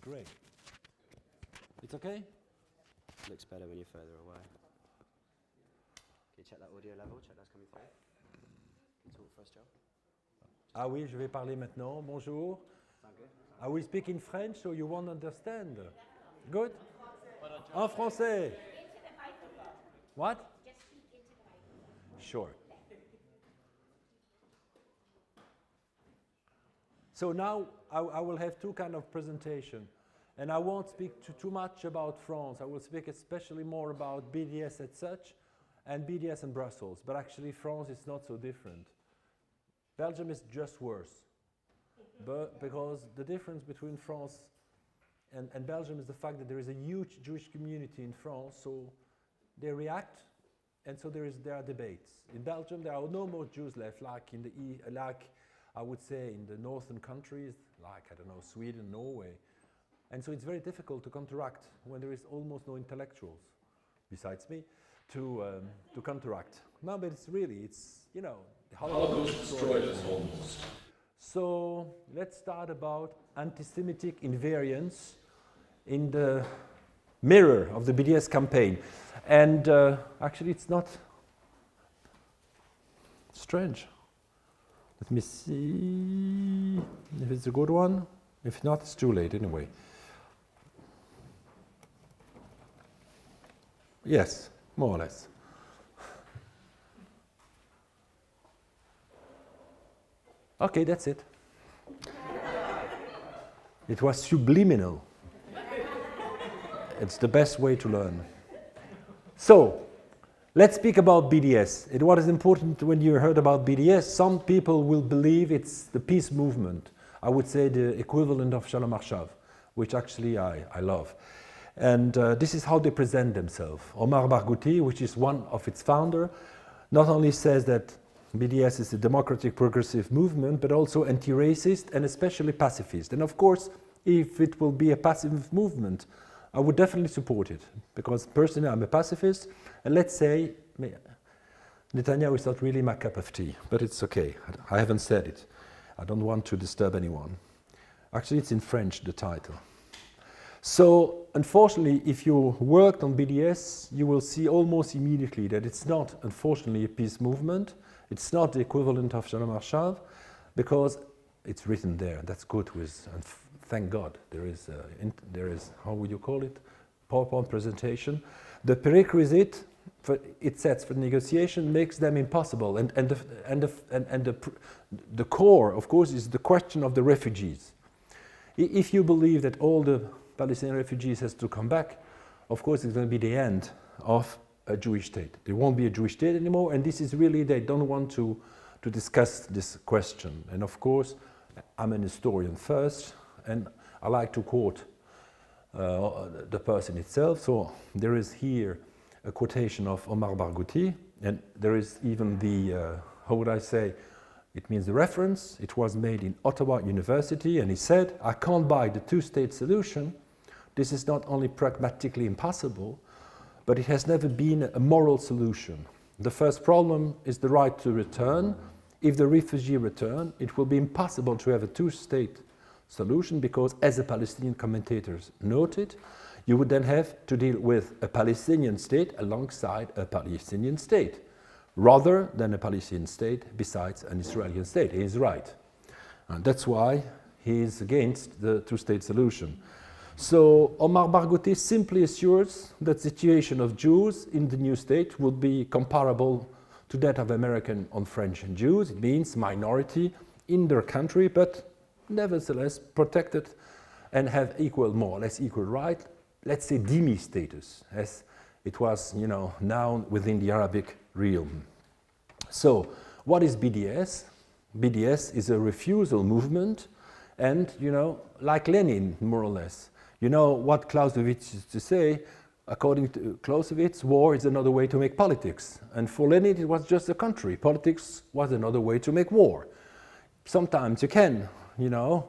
great. It's okay? Looks better when you're further away. Can you check that audio level? Check that's coming through. Can you talk for us, Joe? Ah oui, je vais parler maintenant. Bonjour. Sound good? I will speak in French so you won't understand. Good? En français. What? Sure. So now I will have two kind of presentation, and I won't speak too much about France. I will speak especially more about BDS as such, and BDS in Brussels. But actually, France is not so different. Belgium is just worse, but because the difference between France and Belgium is the fact that there is a huge Jewish community in France, so they react, and so there are debates. In Belgium, there are no more Jews left, like I would say in the northern countries, like, I don't know, Sweden, Norway. And so it's very difficult to counteract when there is almost no intellectuals, besides me, to counteract. No, but it's, you know, the Holocaust destroyed us almost. So let's start about anti-Semitic invariance in the mirror of the BDS campaign. And actually it's not strange. Let me see if it's a good one. If not, it's too late anyway. Yes, more or less. Okay, that's it. It was subliminal. It's the best way to learn. So, let's speak about BDS. What is important when you heard about BDS, some people will believe it's the peace movement. I would say the equivalent of Shalom Arshav, which actually I love. And this is how they present themselves. Omar Barghouti, which is one of its founder, not only says that BDS is a democratic progressive movement, but also anti-racist and especially pacifist. And of course, if it will be a passive movement, I would definitely support it, because personally I'm a pacifist, and let's say Netanyahu is not really my cup of tea, but it's okay. I haven't said it. I don't want to disturb anyone. Actually, it's in French, the title. So, unfortunately, if you worked on BDS, you will see almost immediately that it's not, unfortunately, a peace movement. It's not the equivalent of Shalom Arshav, because it's written there. That's good with, and thank God, there is, how would you call it, PowerPoint presentation. The prerequisite it sets for negotiation makes them impossible, and the core, of course, is the question of the refugees. If you believe that all the Palestinian refugees has to come back, of course, it's going to be the end of a Jewish state. There won't be a Jewish state anymore, and this is really, they don't want to discuss this question. And of course, I'm an historian first, and I like to quote the person itself. So there is here a quotation of Omar Barghouti, and there is even the, how would I say, it means the reference. It was made in Ottawa University, and he said, I can't buy the two-state solution. This is not only pragmatically impossible, but it has never been a moral solution. The first problem is the right to return. If the refugee return, it will be impossible to have a two-state solution, because, as the Palestinian commentators noted, you would then have to deal with a Palestinian state alongside a Palestinian state, rather than a Palestinian state besides an Israeli state. He is right. And that's why he is against the two-state solution. So Omar Barghouti simply assures that the situation of Jews in the new state would be comparable to that of American or French Jews. It means minority in their country, but nevertheless protected and have equal, more or less equal right, let's say dhimmi status, as it was, now within the Arabic realm. So what is BDS? BDS is a refusal movement, and, like Lenin, more or less. You know what Clausewitz used to say? According to Clausewitz, war is another way to make politics. And for Lenin, it was just a country. Politics was another way to make war. Sometimes you can, more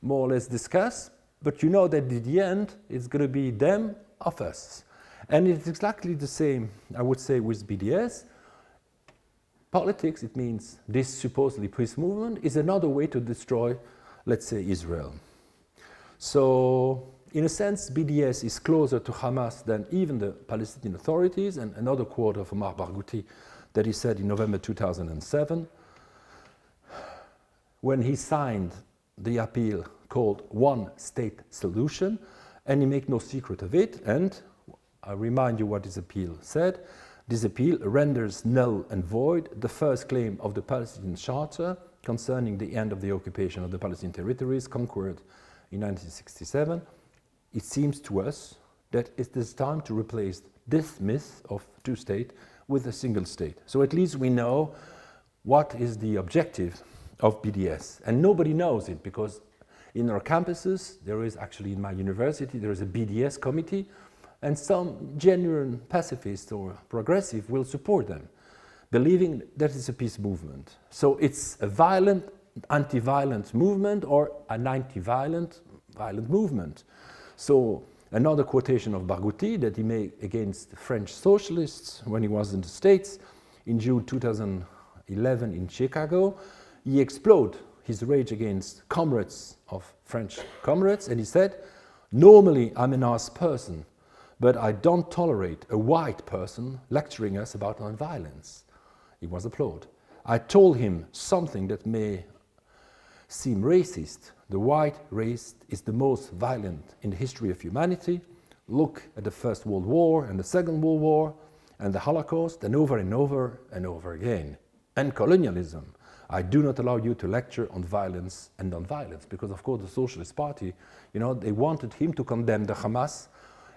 or less discuss, but you know that at the end, it's going to be them of us. And it's exactly the same, I would say, with BDS. Politics, it means this supposedly peace movement, is another way to destroy, let's say, Israel. So in a sense, BDS is closer to Hamas than even the Palestinian authorities, and another quote of Omar Barghouti that he said in November 2007, when he signed the appeal called One State Solution, and he made no secret of it, and I remind you what this appeal said. This appeal renders null and void the first claim of the Palestinian Charter concerning the end of the occupation of the Palestinian territories conquered in 1967. It seems to us that it is time to replace this myth of two-state with a single state. So at least we know what is the objective of BDS. And nobody knows it, because in our campuses, there is actually, in my university, there is a BDS committee, and some genuine pacifist or progressive will support them, believing that it's a peace movement. So it's a violent, anti-violent movement or an anti-violent, violent movement. So another quotation of Barghouti that he made against the French socialists when he was in the States in June 2011 in Chicago, he exploded his rage against comrades of French comrades, and he said, "Normally I'm a nice person, but I don't tolerate a white person lecturing us about nonviolence." He was applauded. I told him something that may seem racist. The white race is the most violent in the history of humanity. Look at the First World War and the Second World War and the Holocaust, and over and over and over again. And colonialism. I do not allow you to lecture on violence and non-violence, because of course the Socialist Party, you know, they wanted him to condemn the Hamas,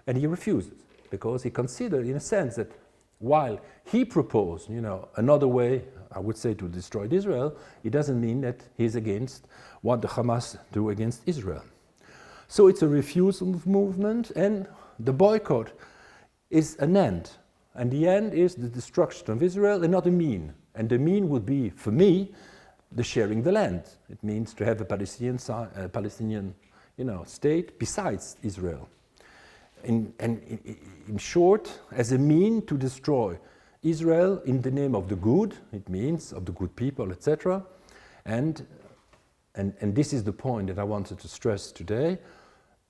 and he refused, because he considered, in a sense, that while he proposed, you know, another way, I would say, to destroy Israel, it doesn't mean that he's against what the Hamas do against Israel. So it's a refusal movement, and the boycott is an end. And the end is the destruction of Israel, and not a mean. And the mean would be, for me, the sharing the land. It means to have a Palestinian, you know, state besides Israel. In short, as a mean to destroy Israel in the name of the good, it means of the good people, etc. And this is the point that I wanted to stress today.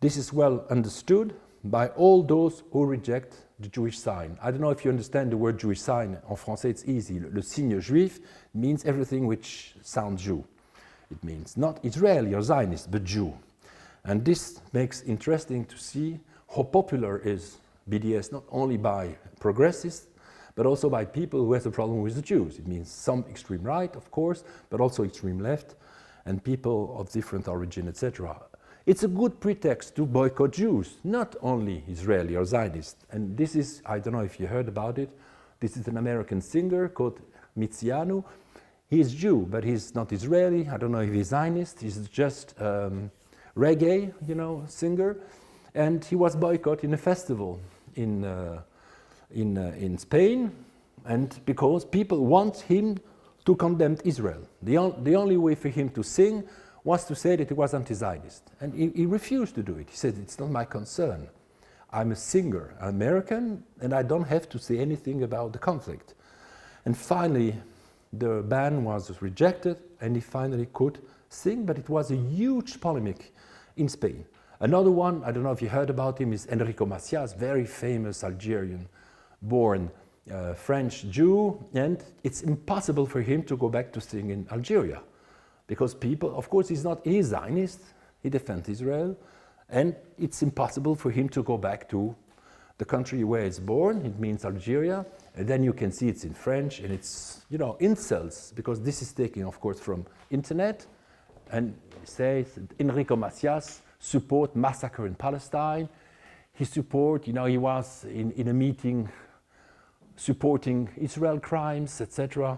This is well understood by all those who reject the Jewish sign. I don't know if you understand the word Jewish sign. En français, it's easy. Le signe juif means everything which sounds Jew. It means not Israeli or Zionist, but Jew. And this makes interesting to see how popular is BDS, not only by progressists, but also by people who has a problem with the Jews. It means some extreme right, of course, but also extreme left, and people of different origin, etc. It's a good pretext to boycott Jews, not only Israeli or Zionist. And this is, I don't know if you heard about it, this is an American singer called Mitsianu. He's Jew, but he's not Israeli. I don't know if he's Zionist. He's just reggae, you know, singer. And he was boycotted in a festival in Spain, and because people want him to condemn Israel. The only way for him to sing was to say that he was anti-Zionist. And he refused to do it. He said, "It's not my concern. I'm a singer, I'm American, and I don't have to say anything about the conflict." And finally, the ban was rejected, and he finally could sing, but it was a huge polemic in Spain. Another one, I don't know if you heard about him, is Enrico Macias, very famous Algerian-born French Jew, and it's impossible for him to go back to sing in Algeria. Because people, of course, he's Zionist, he defends Israel, and it's impossible for him to go back to the country where he's born. It means Algeria, and then you can see it's in French, and it's, you know, insults, because this is taken, of course, from internet, and it says Enrico Macias support massacre in Palestine. He support, you know, he was in a meeting supporting Israel crimes, etc.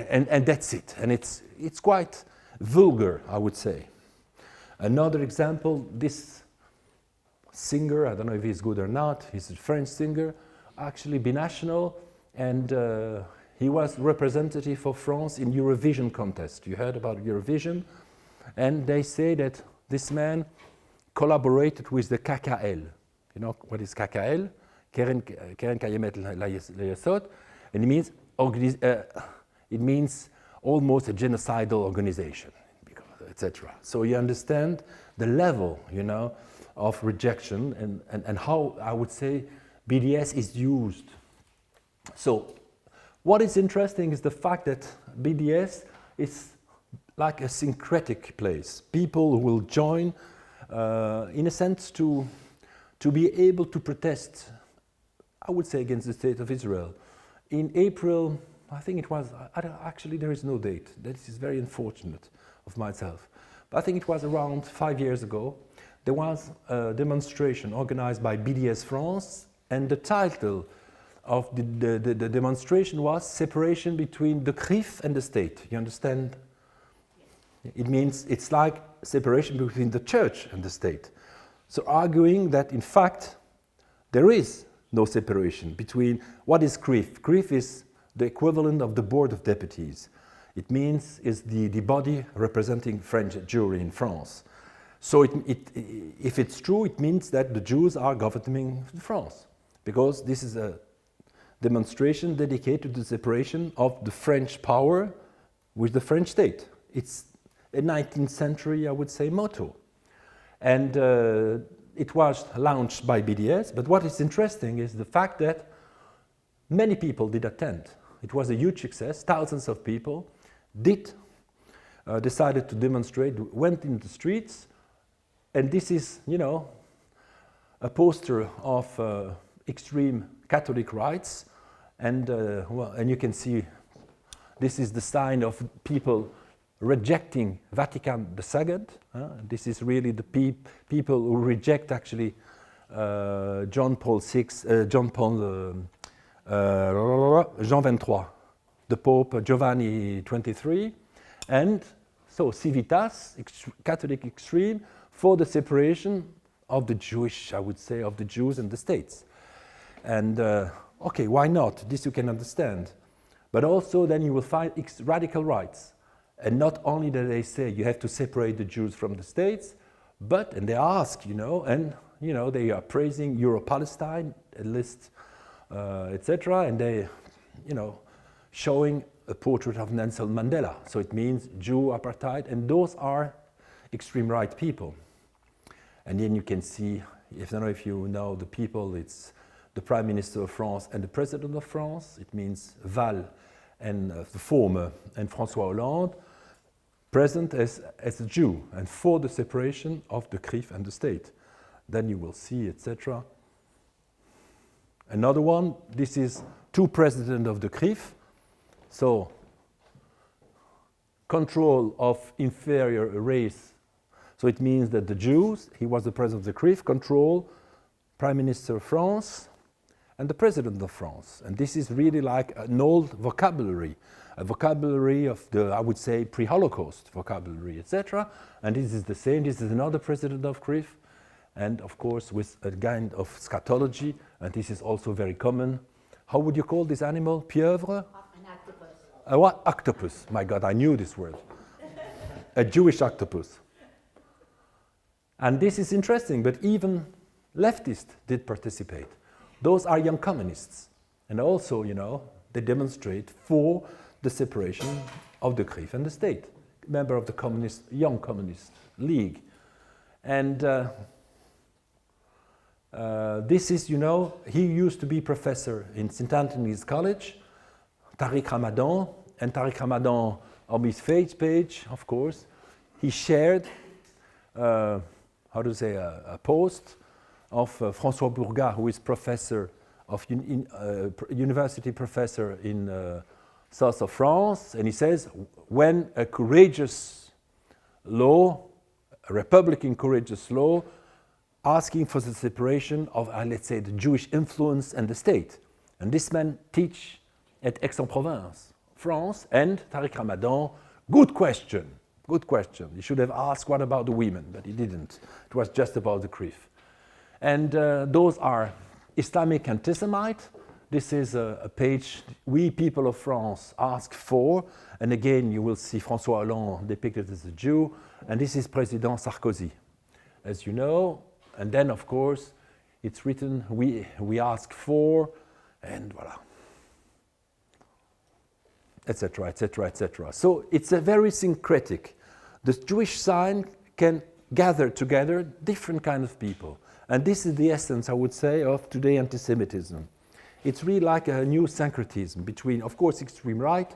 And that's it. And it's quite vulgar, I would say. Another example, this singer, I don't know if he's good or not, he's a French singer, actually binational, and he was representative for France in Eurovision contest. You heard about Eurovision? And they say that this man collaborated with the KKL. You know what is KKL? Keren Kayemet Layasot. And it means almost a genocidal organization. etc. So you understand the level, you know, of rejection and how, I would say, BDS is used. So what is interesting is the fact that BDS is like a syncretic place. People will join, in a sense, to be able to protest, I would say, against the state of Israel. In April, I think it was, actually there is no date. That is very unfortunate of myself. But I think it was around 5 years ago. There was a demonstration organized by BDS France, and the title of the demonstration was Separation Between the CRIF and the State. You understand? It means it's like separation between the church and the state. So arguing that in fact there is no separation between what is CRIF. CRIF is the equivalent of the Board of Deputies. It means is the body representing French Jewry in France. So if it's true, it means that the Jews are governing France, because this is a demonstration dedicated to the separation of the French power with the French state. It's a 19th century, I would say, motto. And it was launched by BDS, but what is interesting is the fact that many people did attend. It was a huge success. Thousands of people decided to demonstrate, went in the streets, and this is, you know, a poster of extreme Catholic rights, and you can see this is the sign of people rejecting Vatican II. This is really the people who reject actually Jean 23, the Pope Giovanni 23, and so Civitas, Catholic extreme, for the separation of the Jewish, I would say, of the Jews and the states. And okay, why not? This you can understand. But also then you will find radical rights. And not only that they say you have to separate the Jews from the states, but, and they ask, you know, and, you know, they are praising Euro-Palestine, at least, etc. And they, you know, showing a portrait of Nelson Mandela. So it means Jew apartheid, and those are extreme right people. And then you can see, I don't know if you know the people, it's the Prime Minister of France and the President of France. It means Val and the former, and François Hollande, present as a Jew and for the separation of the CRIF and the state. Then you will see, etc. Another one, this is two presidents of the CRIF. So, control of inferior race. So it means that the Jews, he was the president of the CRIF, control Prime Minister of France and the President of France. And this is really like an old vocabulary, a vocabulary of the, I would say, pre-Holocaust vocabulary, etc. And this is the same, this is another president of CRIF, and of course with a kind of scatology, and this is also very common. How would you call this animal? Pieuvre? An octopus. A what? Octopus. My God, I knew this word. A Jewish octopus. And this is interesting, but even leftists did participate. Those are young communists. And also, you know, they demonstrate for the separation of the CRIF and the state, member of the Young Communist League. And this is, you know, he used to be professor in St. Anthony's College, Tariq Ramadan, and Tariq Ramadan on his Facebook page, of course, he shared, how to say, a post of François Bourgat, who is professor of university professor in south of France, and he says, when a courageous law, a Republican courageous law, asking for the separation of, let's say, the Jewish influence and the state. And this man teach at Aix-en-Provence, France, and Tariq Ramadan, good question. Good question. He should have asked what about the women, but he didn't. It was just about the CRIF. And those are Islamic antisemite. This is a page we people of France ask for. And again, you will see François Hollande depicted as a Jew. And this is President Sarkozy, as you know. And then, of course, it's written, we ask for, and voila, etc., etc., etc. So it's a very syncretic The Jewish sign can gather together different kinds of people. And this is the essence, I would say, of today anti-Semitism. It's really like a new syncretism between, of course, extreme right,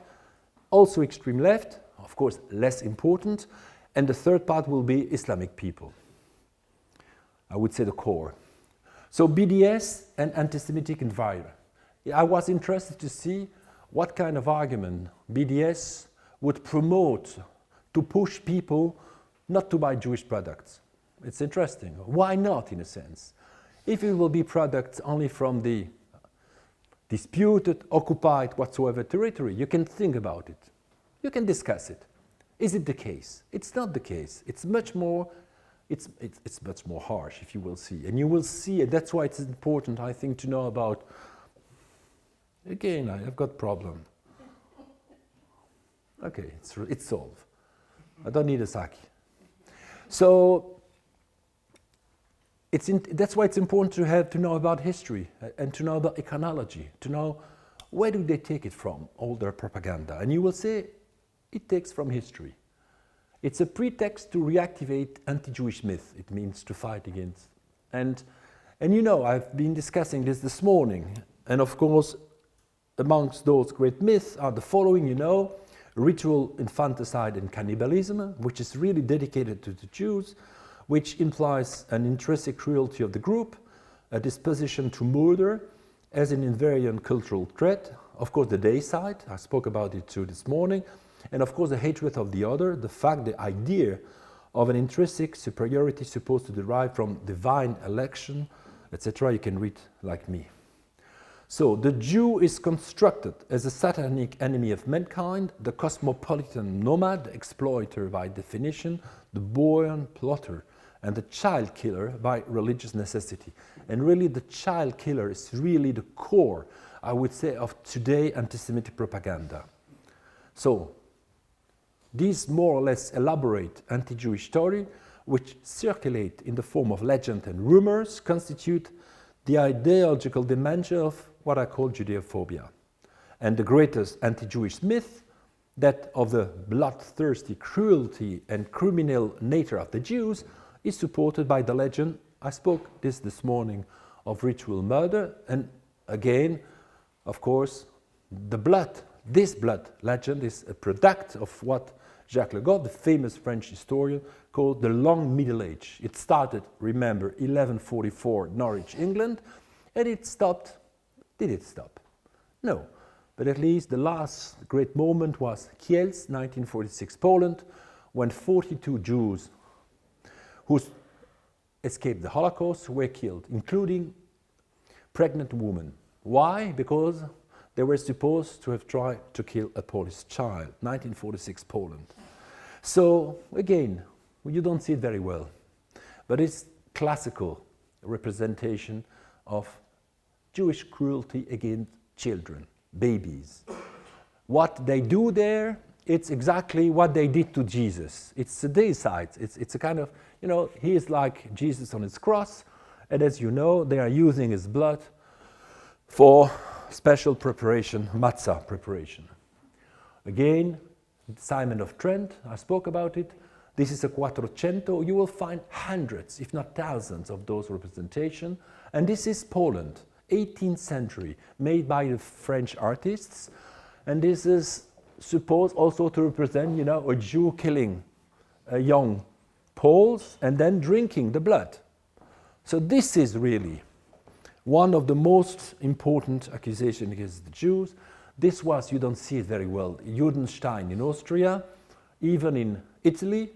also extreme left, of course, less important, and the third part will be Islamic people. I would say the core. So BDS and anti-Semitic environment. I was interested to see what kind of argument BDS would promote to push people not to buy Jewish products. It's interesting. Why not, in a sense? If it will be products only from the disputed, occupied, whatsoever territory, you can think about it. You can discuss it. Is it the case? It's not the case. It's much more harsh, if you will see. And you will see it. That's why it's important, I think, to know about. Again, I've got problem. Okay, it's solved. I don't need a sake. So that's why it's important to know about history and to know about iconology, to know where do they take it from, all their propaganda. And you will say it takes from history. It's a pretext to reactivate anti-Jewish myth. It means to fight against. And you know, I've been discussing this morning. And of course, amongst those great myths are the following, you know, ritual infanticide and cannibalism, which is really dedicated to the Jews, which implies an intrinsic cruelty of the group, a disposition to murder as an invariant cultural threat. Of course, the deicide, I spoke about it too this morning, and of course the hatred of the other, the idea of an intrinsic superiority supposed to derive from divine election, etc. You can read like me. So the Jew is constructed as a satanic enemy of mankind, the cosmopolitan nomad, exploiter by definition, the buoyant plotter, and the child killer by religious necessity. And really the child killer is really the core, I would say, of today anti-Semitic propaganda. So these more or less elaborate anti-Jewish stories, which circulate in the form of legend and rumors, constitute the ideological dimension of what I call Judeophobia. And the greatest anti-Jewish myth, that of the bloodthirsty cruelty and criminal nature of the Jews, is supported by the legend, I spoke this morning, of ritual murder. And again, of course, this blood legend is a product of what Jacques Le Goff, the famous French historian, called the Long Middle Age. It started, remember, 1144, Norwich, England, and it stopped. Did it stop? No. But at least the last great moment was Kielce, 1946, Poland, when 42 Jews who escaped the Holocaust were killed, including pregnant women. Why? Because they were supposed to have tried to kill a Polish child, 1946, Poland. So, again, you don't see it very well, but it's classical representation of Jewish cruelty against children, babies. What they do there, it's exactly what they did to Jesus. It's a deicide. It's a kind of, you know, he is like Jesus on his cross, and as you know, they are using his blood for special preparation, matzah preparation. Again, Simon of Trent, I spoke about it. This is a Quattrocento. You will find hundreds, if not thousands, of those representations. And this is Poland, 18th century, made by the French artists. And this is supposed also to represent, you know, a Jew killing a young Poles and then drinking the blood. So this is really one of the most important accusations against the Jews. This was, you don't see it very well, Judenstein in Austria, even in Italy.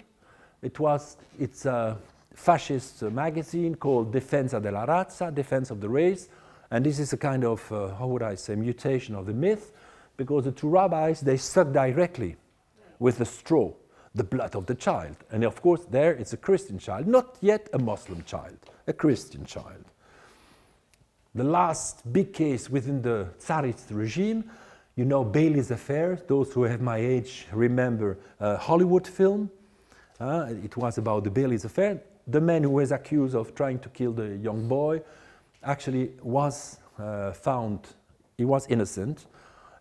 It's a fascist magazine called Difesa della Razza, Defense of the Race. And this is a kind of, how would I say, mutation of the myth, because the two rabbis, they suck directly with the straw the blood of the child. And of course, there it's a Christian child, not yet a Muslim child, a Christian child. The last big case within the Tsarist regime, you know, Bailey's Affair. Those who have my age remember a Hollywood film. It was about the Bailey's Affair. The man who was accused of trying to kill the young boy actually was found, he was innocent.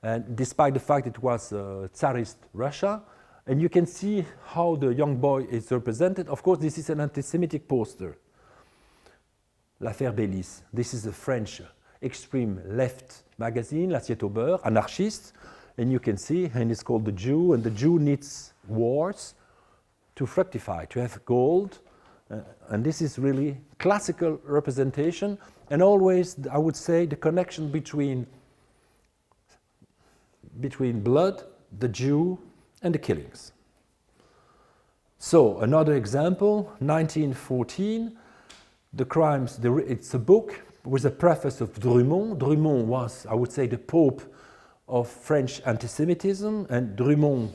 And despite the fact it was Tsarist Russia, And you can see how the young boy is represented. Of course, this is an anti-Semitic poster. L'affaire Bélis. This is a French extreme left magazine, L'Assiette au beurre, anarchiste. And you can see, and it's called The Jew, and the Jew needs wars to fructify, to have gold. And this is really classical representation. And always, I would say, the connection between blood, the Jew, and the killings. So, another example, 1914, The Crimes, it's a book with a preface of Drummond. Drummond was, I would say, the Pope of French anti-Semitism, and Drummond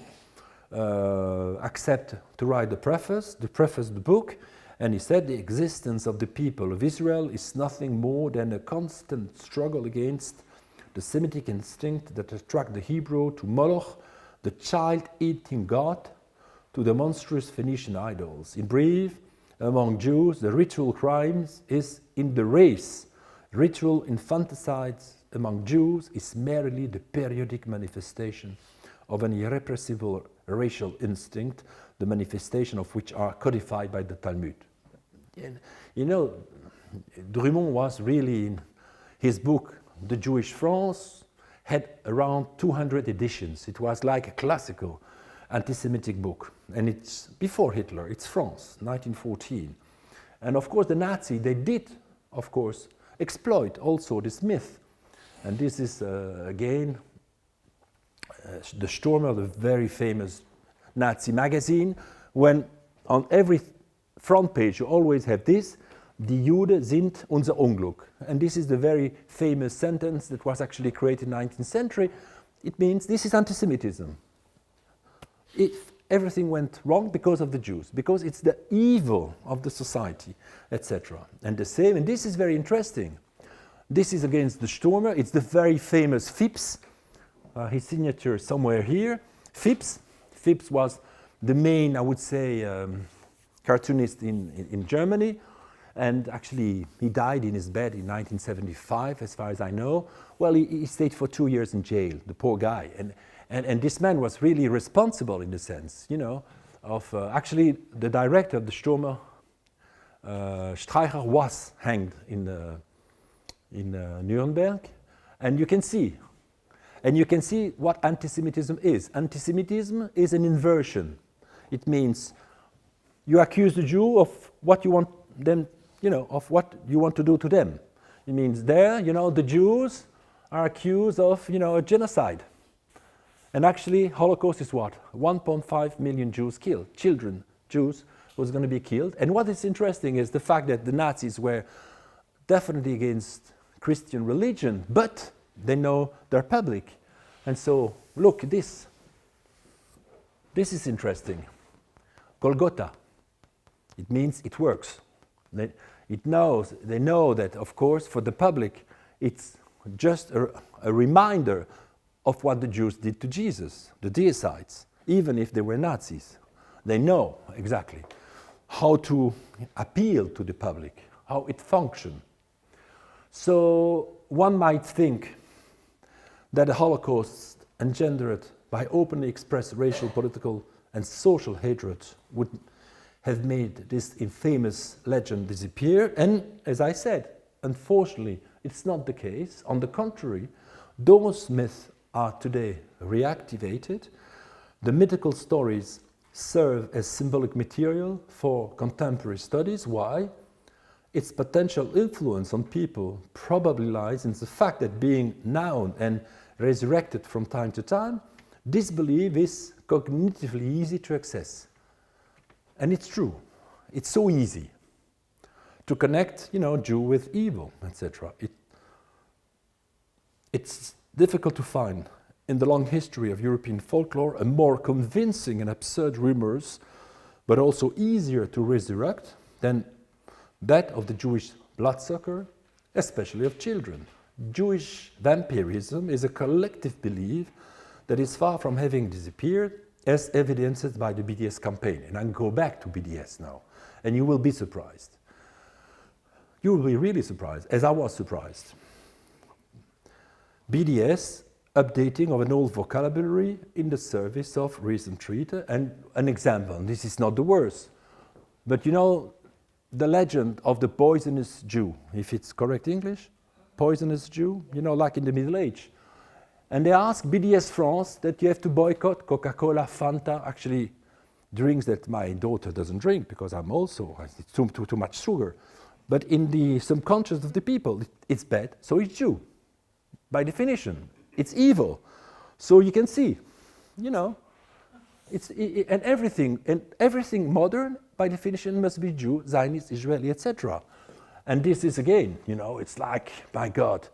accepted to write the preface of the book, and he said the existence of the people of Israel is nothing more than a constant struggle against the Semitic instinct that attracted the Hebrew to Moloch, the child-eating god, to the monstrous Phoenician idols. In brief, among Jews, the ritual crimes is in the race. Ritual infanticides among Jews is merely the periodic manifestation of an irrepressible racial instinct, the manifestation of which are codified by the Talmud. And, you know, Drummond was really, in his book, The Jewish France, had around 200 editions. It was like a classical anti-Semitic book. And it's before Hitler, it's France, 1914. And of course the Nazis, they did, of course, exploit also this myth. And this is, again, the Stürmer, the very famous Nazi magazine, when on every front page you always have this, Die Juden sind unser Unglück. And this is the very famous sentence that was actually created in the 19th century. It means this is anti-Semitism. If everything went wrong because of the Jews, because it's the evil of the society, etc. And the same, and this is very interesting. This is against the Stürmer. It's the very famous Phipps. His signature is somewhere here. Phipps was the main, I would say, cartoonist in Germany. And actually, he died in his bed in 1975, as far as I know. Well, he stayed for 2 years in jail, the poor guy. And this man was really responsible in the sense, you know, of actually the director of the Stürmer, Streicher, was hanged in Nuremberg. And you can see what anti-Semitism is. Anti-Semitism is an inversion. It means you accuse the Jew of what you want them, you know, of what you want to do to them. It means there, you know, the Jews are accused of, you know, a genocide. And actually, Holocaust is what? 1.5 million Jews killed, children, Jews, was going to be killed. And what is interesting is the fact that the Nazis were definitely against Christian religion, but they know their public. And so, look, this is interesting. Golgotha, it means it works. They know that, of course, for the public, it's just a reminder of what the Jews did to Jesus, the deicides, even if they were Nazis. They know exactly how to appeal to the public, how it functions. So one might think that the Holocaust engendered by openly expressed racial, political, and social hatred would have made this infamous legend disappear. And as I said, unfortunately, it's not the case. On the contrary, those myths are today reactivated. The mythical stories serve as symbolic material for contemporary studies. Why? Its potential influence on people probably lies in the fact that being known and resurrected from time to time, this belief is cognitively easy to access. And it's true. It's so easy to connect, you know, Jew with evil, etc. It's difficult to find in the long history of European folklore a more convincing and absurd rumors, but also easier to resurrect than that of the Jewish bloodsucker, especially of children. Jewish vampirism is a collective belief that is far from having disappeared, as evidenced by the BDS campaign. And I can go back to BDS now, and you will be surprised. You will be really surprised, as I was surprised. BDS updating of an old vocabulary in the service of recent treaty. And an example, and this is not the worst, but you know the legend of the poisonous Jew, if it's correct English, poisonous Jew, you know, like in the Middle Age. And they ask BDS France that you have to boycott Coca-Cola, Fanta, actually drinks that my daughter doesn't drink because it's too much sugar. But in the subconscious of the people, it's bad, so it's Jew. By definition, it's evil. So you can see, you know, and everything modern, by definition, must be Jew, Zionist, Israeli, etc. And this is again, you know, it's like, my God.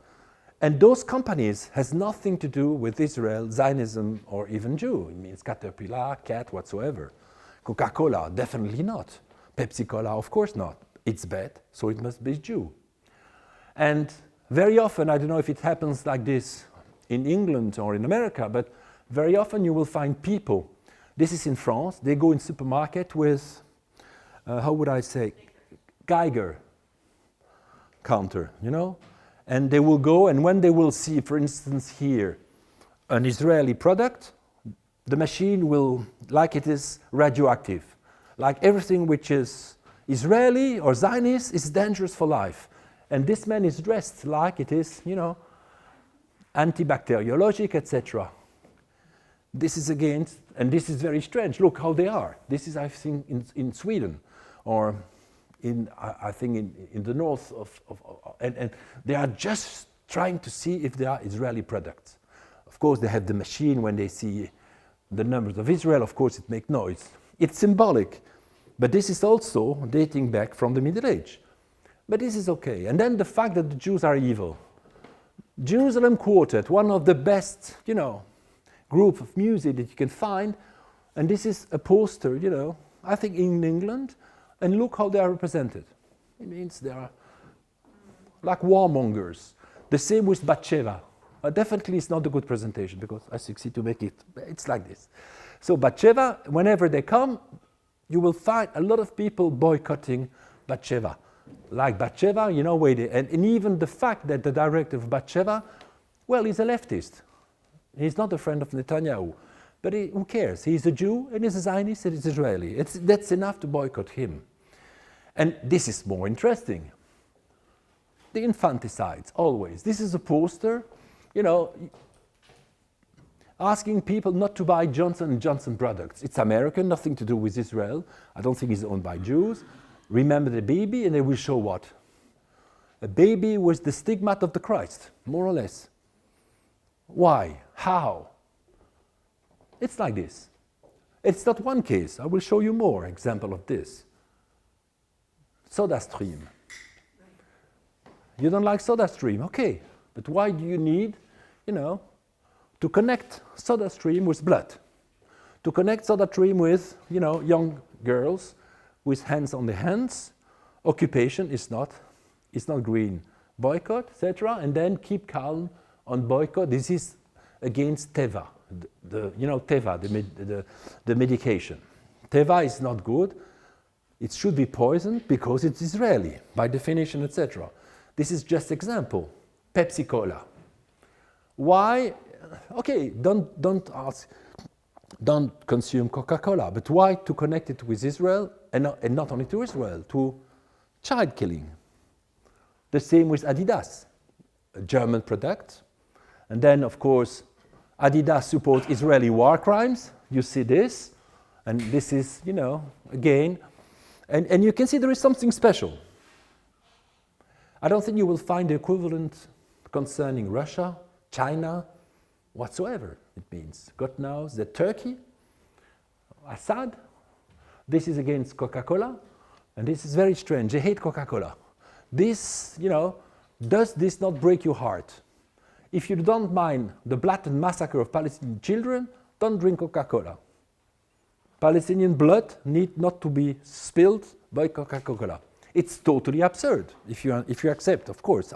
And those companies has nothing to do with Israel, Zionism, or even Jew. It means Caterpillar, Cat, whatsoever. Coca-Cola, definitely not. Pepsi-Cola, of course not. It's bad, so it must be Jew. And very often, I don't know if it happens like this in England or in America, but very often you will find people, this is in France, they go in supermarket with, how would I say, Geiger counter, you know? And they will go, and when they will see, for instance, here, an Israeli product, the machine will, like it is radioactive. Like everything which is Israeli or Zionist is dangerous for life. And this man is dressed like it is, you know, antibacteriologic, etc. This is against, and this is very strange. Look how they are. This is, I think, in Sweden, or I think in the north and they are just trying to see if they are Israeli products. Of course, they have the machine when they see the numbers of Israel, of course it makes noise. It's symbolic, but this is also dating back from the Middle Age. But this is okay. And then the fact that the Jews are evil. Jerusalem Quartet, one of the best, you know, group of music that you can find, and this is a poster, you know, I think in England, and look how they are represented. It means they are like warmongers. The same with Batsheva. Definitely it's not a good presentation because I succeed to make it, it's like this. So Batsheva, whenever they come, you will find a lot of people boycotting Batsheva. Like Batsheva, you know, and even the fact that the director of Batsheva, well, he's a leftist. He's not a friend of Netanyahu. But who cares? He's a Jew and he's a Zionist and he's Israeli. That's enough to boycott him. And this is more interesting. The infanticides, always. This is a poster, you know, asking people not to buy Johnson & Johnson products. It's American, nothing to do with Israel. I don't think it's owned by Jews. Remember the baby, and they will show what? A baby with the stigmat of the Christ, more or less. Why? How? It's like this. It's not one case. I will show you more example of this. SodaStream. You don't like SodaStream? Okay. But why do you need, you know, to connect SodaStream with blood? To connect SodaStream with, you know, young girls with hands on the hands. Occupation is not green. Boycott, etc. And then keep calm on boycott. This is against Teva. You know, Teva, the medication. Teva is not good. It should be poisoned because it's Israeli, by definition, etc. This is just example. Pepsi-Cola. Why? Okay, don't consume Coca-Cola, but why to connect it with Israel, and not only to Israel, to child killing? The same with Adidas, a German product. And then, of course, Adidas supports Israeli war crimes. You see this, and this is, you know, again, and you can see there is something special. I don't think you will find the equivalent concerning Russia, China, whatsoever. It means, God knows that Turkey, Assad, this is against Coca-Cola, and this is very strange. They hate Coca-Cola. This, you know, does this not break your heart? If you don't mind the blatant massacre of Palestinian children, don't drink Coca-Cola. Palestinian blood need not to be spilled by Coca-Cola. It's totally absurd if you accept, of course,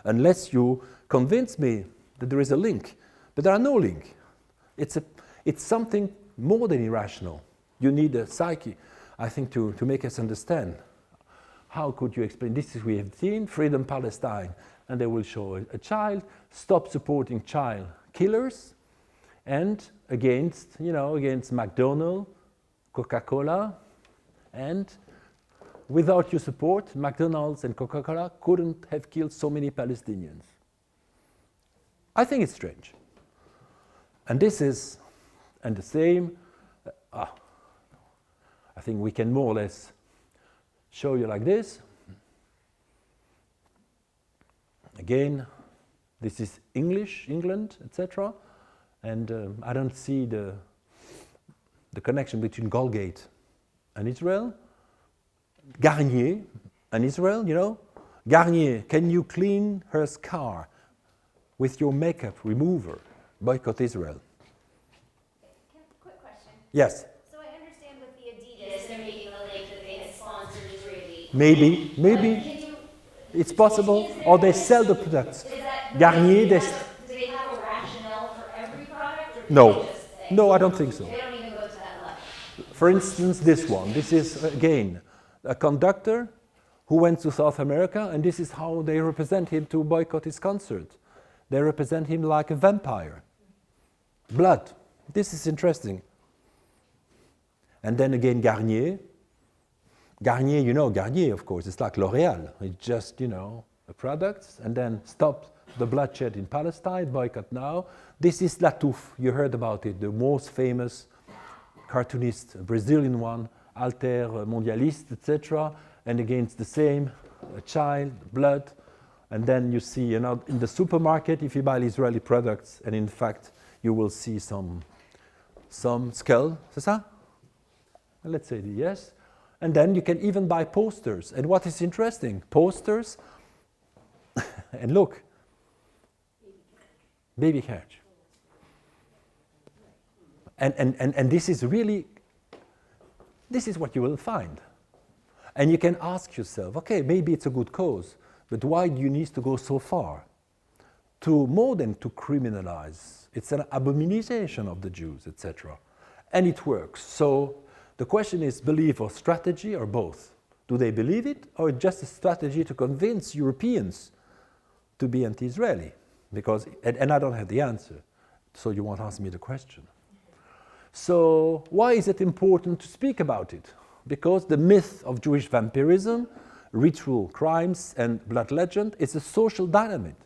unless you convince me that there is a link. But there are no link. It's something more than irrational. You need a psyche, I think, to make us understand. How could you explain this? We have seen Freedom Palestine, and they will show a child, stop supporting child killers, and against, against McDonald's, Coca-Cola, and without your support, McDonald's and Coca-Cola couldn't have killed so many Palestinians. I think it's strange. And this is, and the same, I think we can more or less show you like this. Again, this is English, England, etc. And I don't see the connection between Colgate and Israel. Garnier and Israel, Garnier, can you clean her scar with your makeup remover? Boycott Israel. Quick question. Yes. So I understand with the Adidas, they're making the link that they had sponsored Israeli. Maybe. It's possible. Or they sell the products. Garnier, do they have a rationale for every product? Or do No. they just say, No, I don't think so. They don't even go to that level. For instance, this one. This is, again, a conductor who went to South America, and this is how they represent him to boycott his concert. They represent him like a vampire. Blood. This is interesting. And then again, Garnier. Garnier, Garnier, of course, it's like L'Oréal. It's just, the products, and then stop the bloodshed in Palestine, boycott now. This is Latouf. You heard about it, the most famous cartoonist, a Brazilian one, Alter, Mondialiste, etc. And against the same, a child, blood. And then you see, in the supermarket, if you buy Israeli products, and in fact, you will see some skull, c'est ça? Let's say yes. And then you can even buy posters. And what is interesting, posters, and look, baby carriage. And this is really, this is what you will find. And you can ask yourself, okay, maybe it's a good cause, but why do you need to go so far? To more than to criminalize. It's an abomination of the Jews, etc. And it works. So the question is belief or strategy or both. Do they believe it, or just a strategy to convince Europeans to be anti-Israeli? Because, and I don't have the answer, so you won't ask me the question. So why is it important to speak about it? Because the myth of Jewish vampirism, ritual crimes, and blood legend is a social dynamite.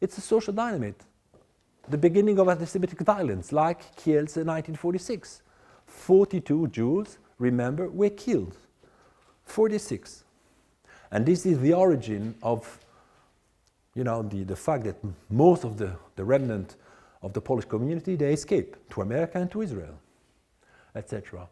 It's a social dynamite. The beginning of anti-Semitic violence, like Kielce in 1946. 42 Jews, remember, were killed. 46. And this is the origin of, the fact that most of the remnant of the Polish community, they escape to America and to Israel, etc.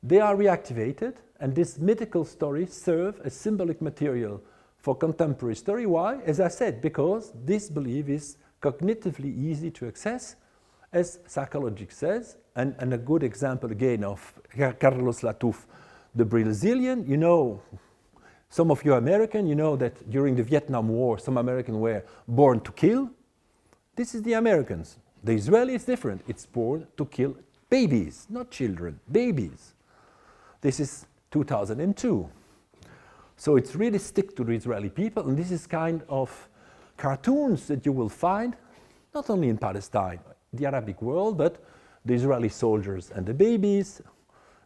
They are reactivated, and this mythical story serves as symbolic material for contemporary story. Why? As I said, because this belief is cognitively easy to access, as psychology says, and a good example again of Carlos Latouf, the Brazilian. Some of you American, that during the Vietnam War, some Americans were born to kill. This is the Americans. The Israeli is different. It's born to kill babies, not children, babies. This is 2002. So it's really stick to the Israeli people, and this is kind of cartoons that you will find, not only in Palestine, the Arabic world, but the Israeli soldiers and the babies,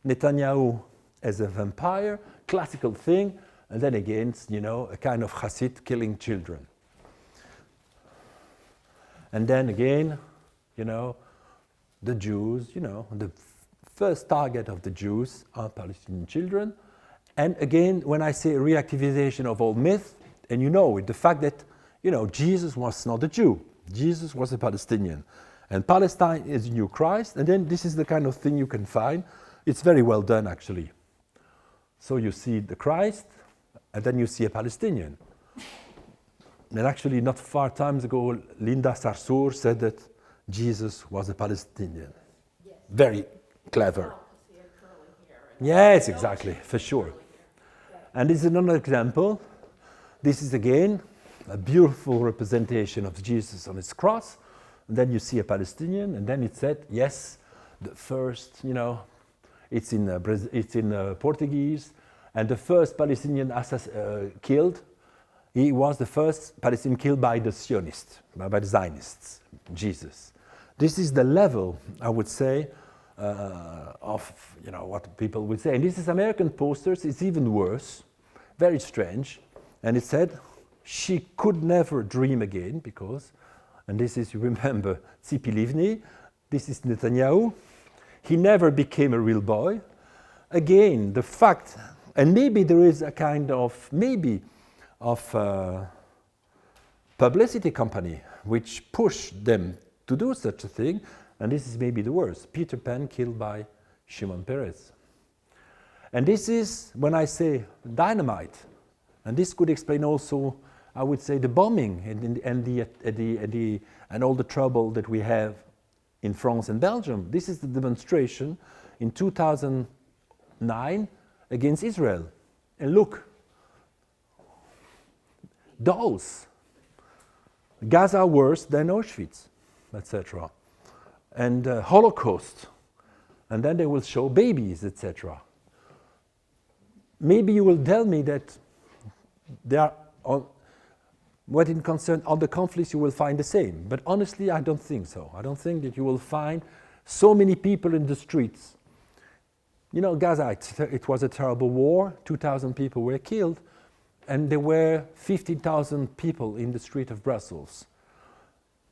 Netanyahu as a vampire, classical thing, and then against, a kind of Hasid killing children. And then again, the Jews, the first target of the Jews are Palestinian children. And again, when I say reactivization of old myth, and the fact that, Jesus was not a Jew. Jesus was a Palestinian. And Palestine is a new Christ. And then this is the kind of thing you can find. It's very well done, actually. So you see the Christ, and then you see a Palestinian. And actually, not far times ago, Linda Sarsour said that Jesus was a Palestinian. Yes. Very clever. Yes, exactly, for sure. And this is another example. This is again a beautiful representation of Jesus on his cross. And then you see a Palestinian, and then it said, yes, the first, it's in Portuguese, and the first Palestinian killed He was the first Palestinian killed by the Zionists, by the Zionists, Jesus. This is the level, I would say, of what people would say. And this is American posters. It's even worse, very strange. And it said, she could never dream again because, and this is, you remember, Tzipi Livni, this is Netanyahu. He never became a real boy. Again, the fact, and maybe there is a kind of, publicity company which pushed them to do such a thing, and this is maybe the worst. Peter Pan killed by Shimon Peres. And this is, when I say dynamite, and this could explain also, I would say, the bombing and all the trouble that we have in France and Belgium. This is the demonstration in 2009 against Israel. And look, dolls. Gaza worse than Auschwitz, etc. And Holocaust. And then they will show babies, etc. Maybe you will tell me that they are what it concerns other conflicts, you will find the same. But honestly, I don't think so. I don't think that you will find so many people in the streets. You know, Gaza, it was a terrible war. 2,000 people were killed. And there were 15,000 people in the street of Brussels.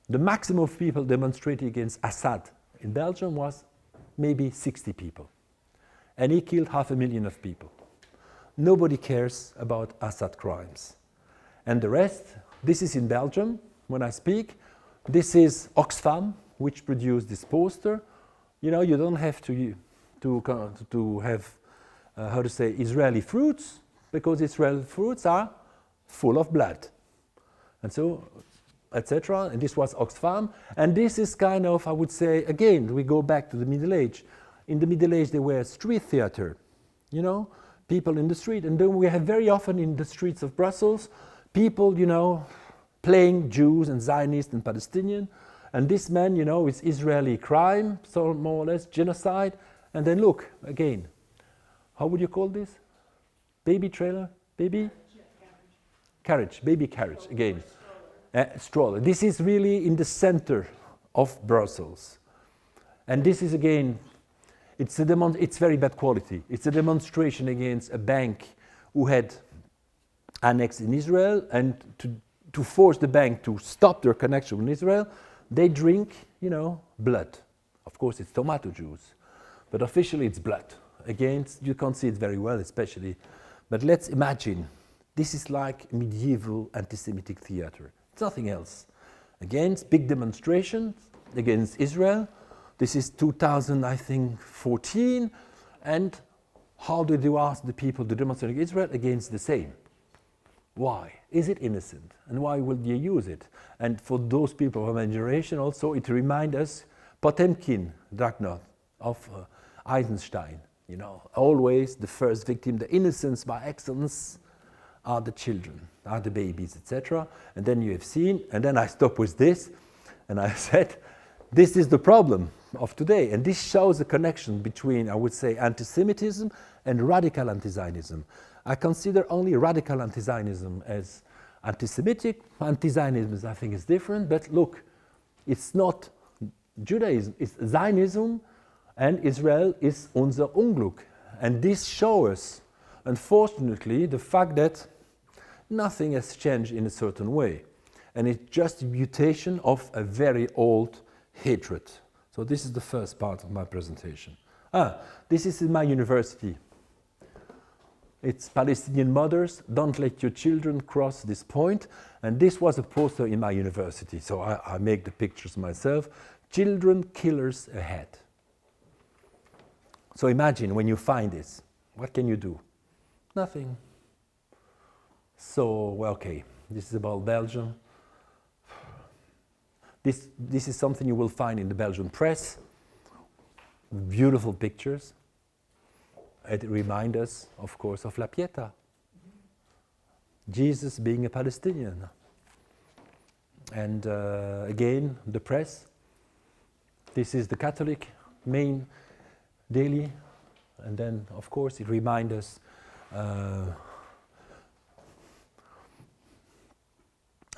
The maximum of people demonstrating against Assad in Belgium was maybe 60 people. And he killed 500,000 of people. Nobody cares about Assad crimes. And the rest, this is in Belgium, when I speak. This is Oxfam, which produced this poster. You know, you don't have to have, Israeli fruits, because Israeli fruits are full of blood. And so, etc. And this was Oxfam. And this is kind of, I would say, again, we go back to the Middle Age. In the Middle Age, there were street theater, you know, people in the street. And then we have very often in the streets of Brussels, people, you know, playing Jews and Zionists and Palestinian. And this man, you know, is Israeli crime, so more or less genocide. And then look, again, how would you call this? Baby trailer? Baby? Carriage, baby carriage, again. Stroller. This is really in the center of Brussels. And this is, again, it's very bad quality. It's a demonstration against a bank who had annexed in Israel, and to force the bank to stop their connection with Israel, they drink, you know, blood. Of course, it's tomato juice, but officially it's blood. Again, you can't see it very well, especially. But let's imagine, this is like medieval anti-Semitic theater. It's nothing else. Against big demonstrations against Israel. This is 2014. And how did you ask the people to demonstrate against Israel? Against the same. Why? Is it innocent? And why will you use it? And for those people of my generation also, it reminds us Potemkin, Dragnet, of Eisenstein. You know, always the first victim, the innocents by excellence are the children, are the babies, etc. And then you have seen, and then I stopped with this, and I said, this is the problem of today. And this shows the connection between, I would say, anti-Semitism and radical anti-Zionism. I consider only radical anti-Zionism as anti-Semitic. Anti-Zionism, I think, is different. But look, it's not Judaism, it's Zionism, and Israel is unser Unglück. And this shows us, unfortunately, the fact that nothing has changed in a certain way. And it's just a mutation of a very old hatred. So this is the first part of my presentation. This is in my university. It's Palestinian mothers, don't let your children cross this point. And this was a poster in my university, so I make the pictures myself. Children killers ahead. So imagine when you find this, what can you do? Nothing. So, well, okay, this is about Belgium. This is something you will find in the Belgian press. Beautiful pictures. It reminds us, of course, of La Pieta. Jesus being a Palestinian. And again, the press. This is the Catholic main daily. And then, of course, it reminds us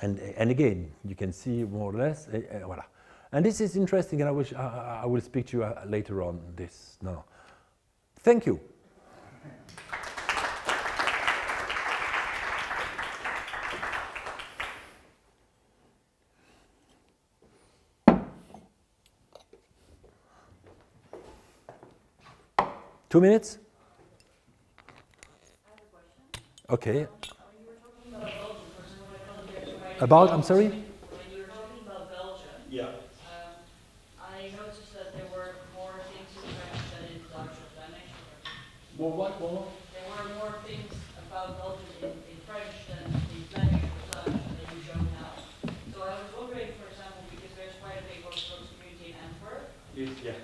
And again, you can see more or less, voilà. And this is interesting, and I will speak to you later on this. No. Thank you. Two minutes? I have a question. Okay. You were talking about Belgium, first of all, I don't get right. About, I'm sorry? When you were talking about Belgium, Yeah. I noticed that there were more things in French than in Dutch or Flemish. Well, what more? There were more things about Belgium in French than in Flemish or Dutch than you show now. So I was wondering, for example, because there's quite a big Orthodox community in Antwerp, Yeah.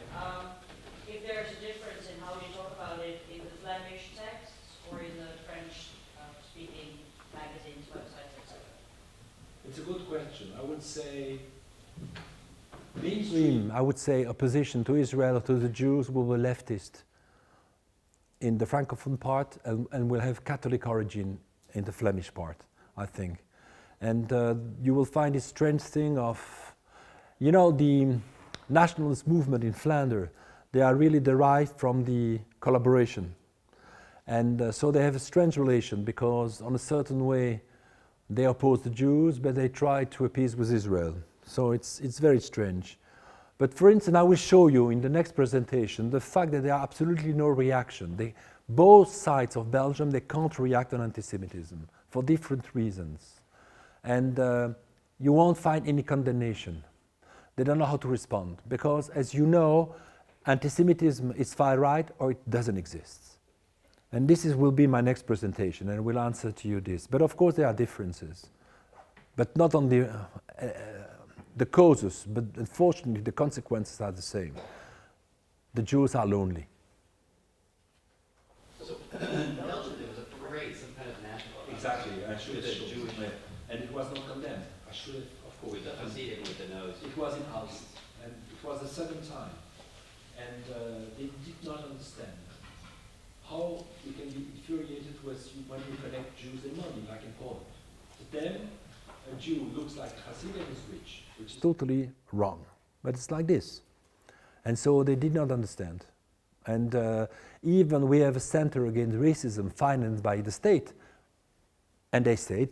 if there's a difference in how you talk about it in the Flemish texts or in the French-speaking magazines, websites, etc. It's a good question. I would say mainstream, I would say opposition to Israel or to the Jews will be leftist in the Francophone part and will have Catholic origin in the Flemish part, I think. And you will find this strange thing of, you know, the nationalist movement in Flanders, they are really derived from the collaboration. And so they have a strange relation because on a certain way they oppose the Jews, but they try to appease with Israel. So it's very strange. But for instance, I will show you in the next presentation the fact that there are absolutely no reaction. Both sides of Belgium, they can't react on anti-Semitism for different reasons. And you won't find any condemnation. They don't know how to respond because, as you know, anti-Semitism is far right or it doesn't exist. And this will be my next presentation, and I will answer to you this. But of course there are differences, but not on the causes, but unfortunately the consequences are the same. The Jews are lonely. So in Belgium there was a parade, some kind of national parade. Exactly, I should With have the shown Jewish, and it was not condemned. I should have, of course. with the Hasidim with the nose. It was in Aalst, and it was the second time, and they did not understand how we can be infuriated when you connect Jews and money, like in Poland. To them, a Jew looks like Hasidim is rich, which is totally wrong. But it's like this. And so they did not understand. And even we have a center against racism financed by the state. And they said,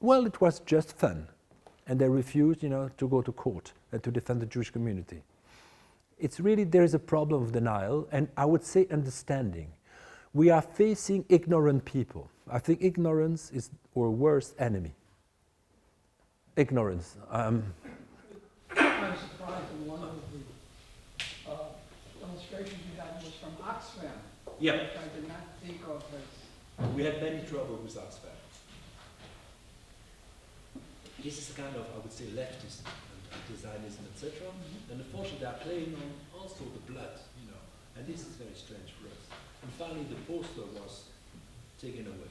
well, it was just fun. And they refused, to go to court and to defend the Jewish community. It's really, there is a problem of denial, and I would say understanding. We are facing ignorant people. I think ignorance is our worst enemy. Ignorance. I'm surprised that one of the illustrations you had was from Oxford, Yeah. which I did not think of as. We had many trouble with Oxford. This is a kind of, I would say, leftist anti-Zionism, etc. And unfortunately, they are playing on also the blood, and this is very strange for us. And finally, the poster was taken away.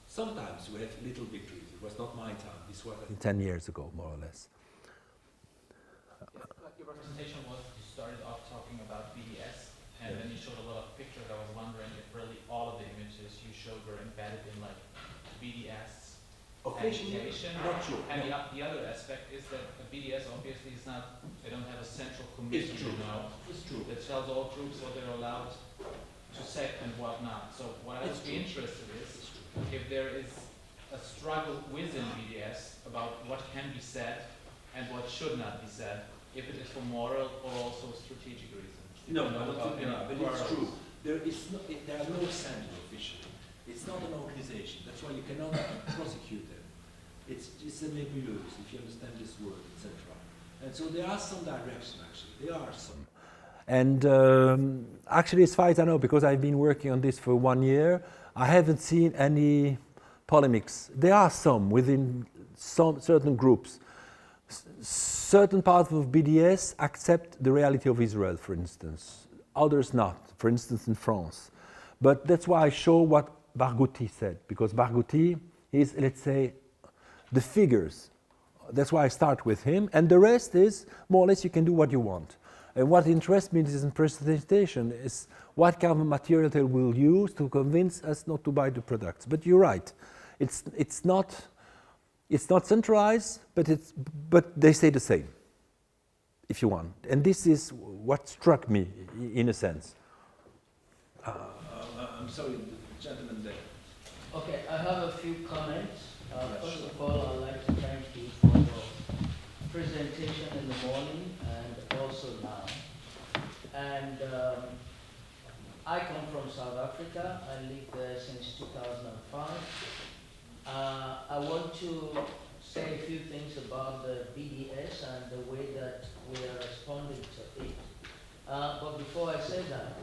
Sometimes we have little victories. It was not my time. This was 10 years ago, more or less. Your presentation was, you started off talking about BDS, and then you showed a lot of pictures. I was wondering if really all of the images you showed were embedded in like BDS agitation. Not true. And the other aspect is that the BDS obviously is not, they don't have a central committee, It's true. that tells all groups what they're allowed to say and whatnot. So what I would be interested is if there is a struggle within BDS about what can be said and what should not be said, if it is for moral or also strategic reasons. No, but it's true. There are no center officially. It's not an organization. That's why you cannot prosecute them. It's a nebulous, if you understand this word, etc. And so there are some direction, actually. There are some. And actually, as far as I know, because I've been working on this for 1 year, I haven't seen any polemics. There are some within some certain groups. Certain parts of BDS accept the reality of Israel, for instance. Others not, for instance, in France. But that's why I show what Barghouti said, because Barghouti is, let's say, the figures. That's why I start with him, and the rest is more or less you can do what you want. And what interests me in this presentation is what kind of material they will use to convince us not to buy the products. But you're right, it's not It's not centralized, but they say the same, if you want. And this is what struck me, in a sense. I'm sorry, the gentleman there. Okay, I have a few comments. First of all, I'd like to thank you for your presentation in the morning and also now. And I come from South Africa. I lived there since 2005. I want to say a few things about the BDS and the way that we are responding to it. But before I say that,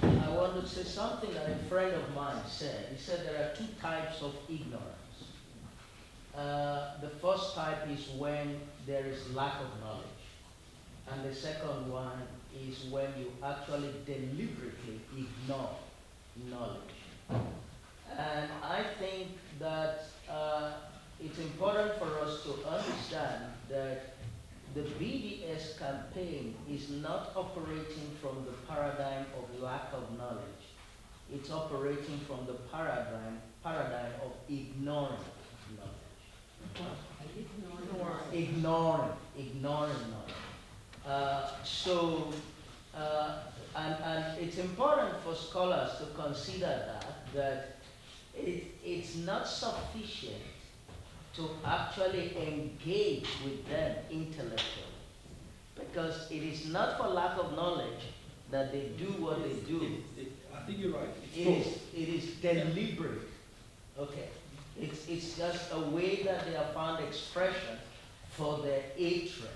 I want to say something that a friend of mine said. He said there are two types of ignorance. The first type is when there is lack of knowledge. And the second one is when you actually deliberately ignore knowledge. And I think that it's important for us to understand that the BDS campaign is not operating from the paradigm of lack of knowledge. It's operating from the paradigm of ignoring knowledge. Ignoring knowledge. And it's important for scholars to consider that it's not sufficient to actually engage with them intellectually, because it is not for lack of knowledge that they do what they do. I think you're right. It is deliberate. Okay. It's just a way that they have found expression for their hatred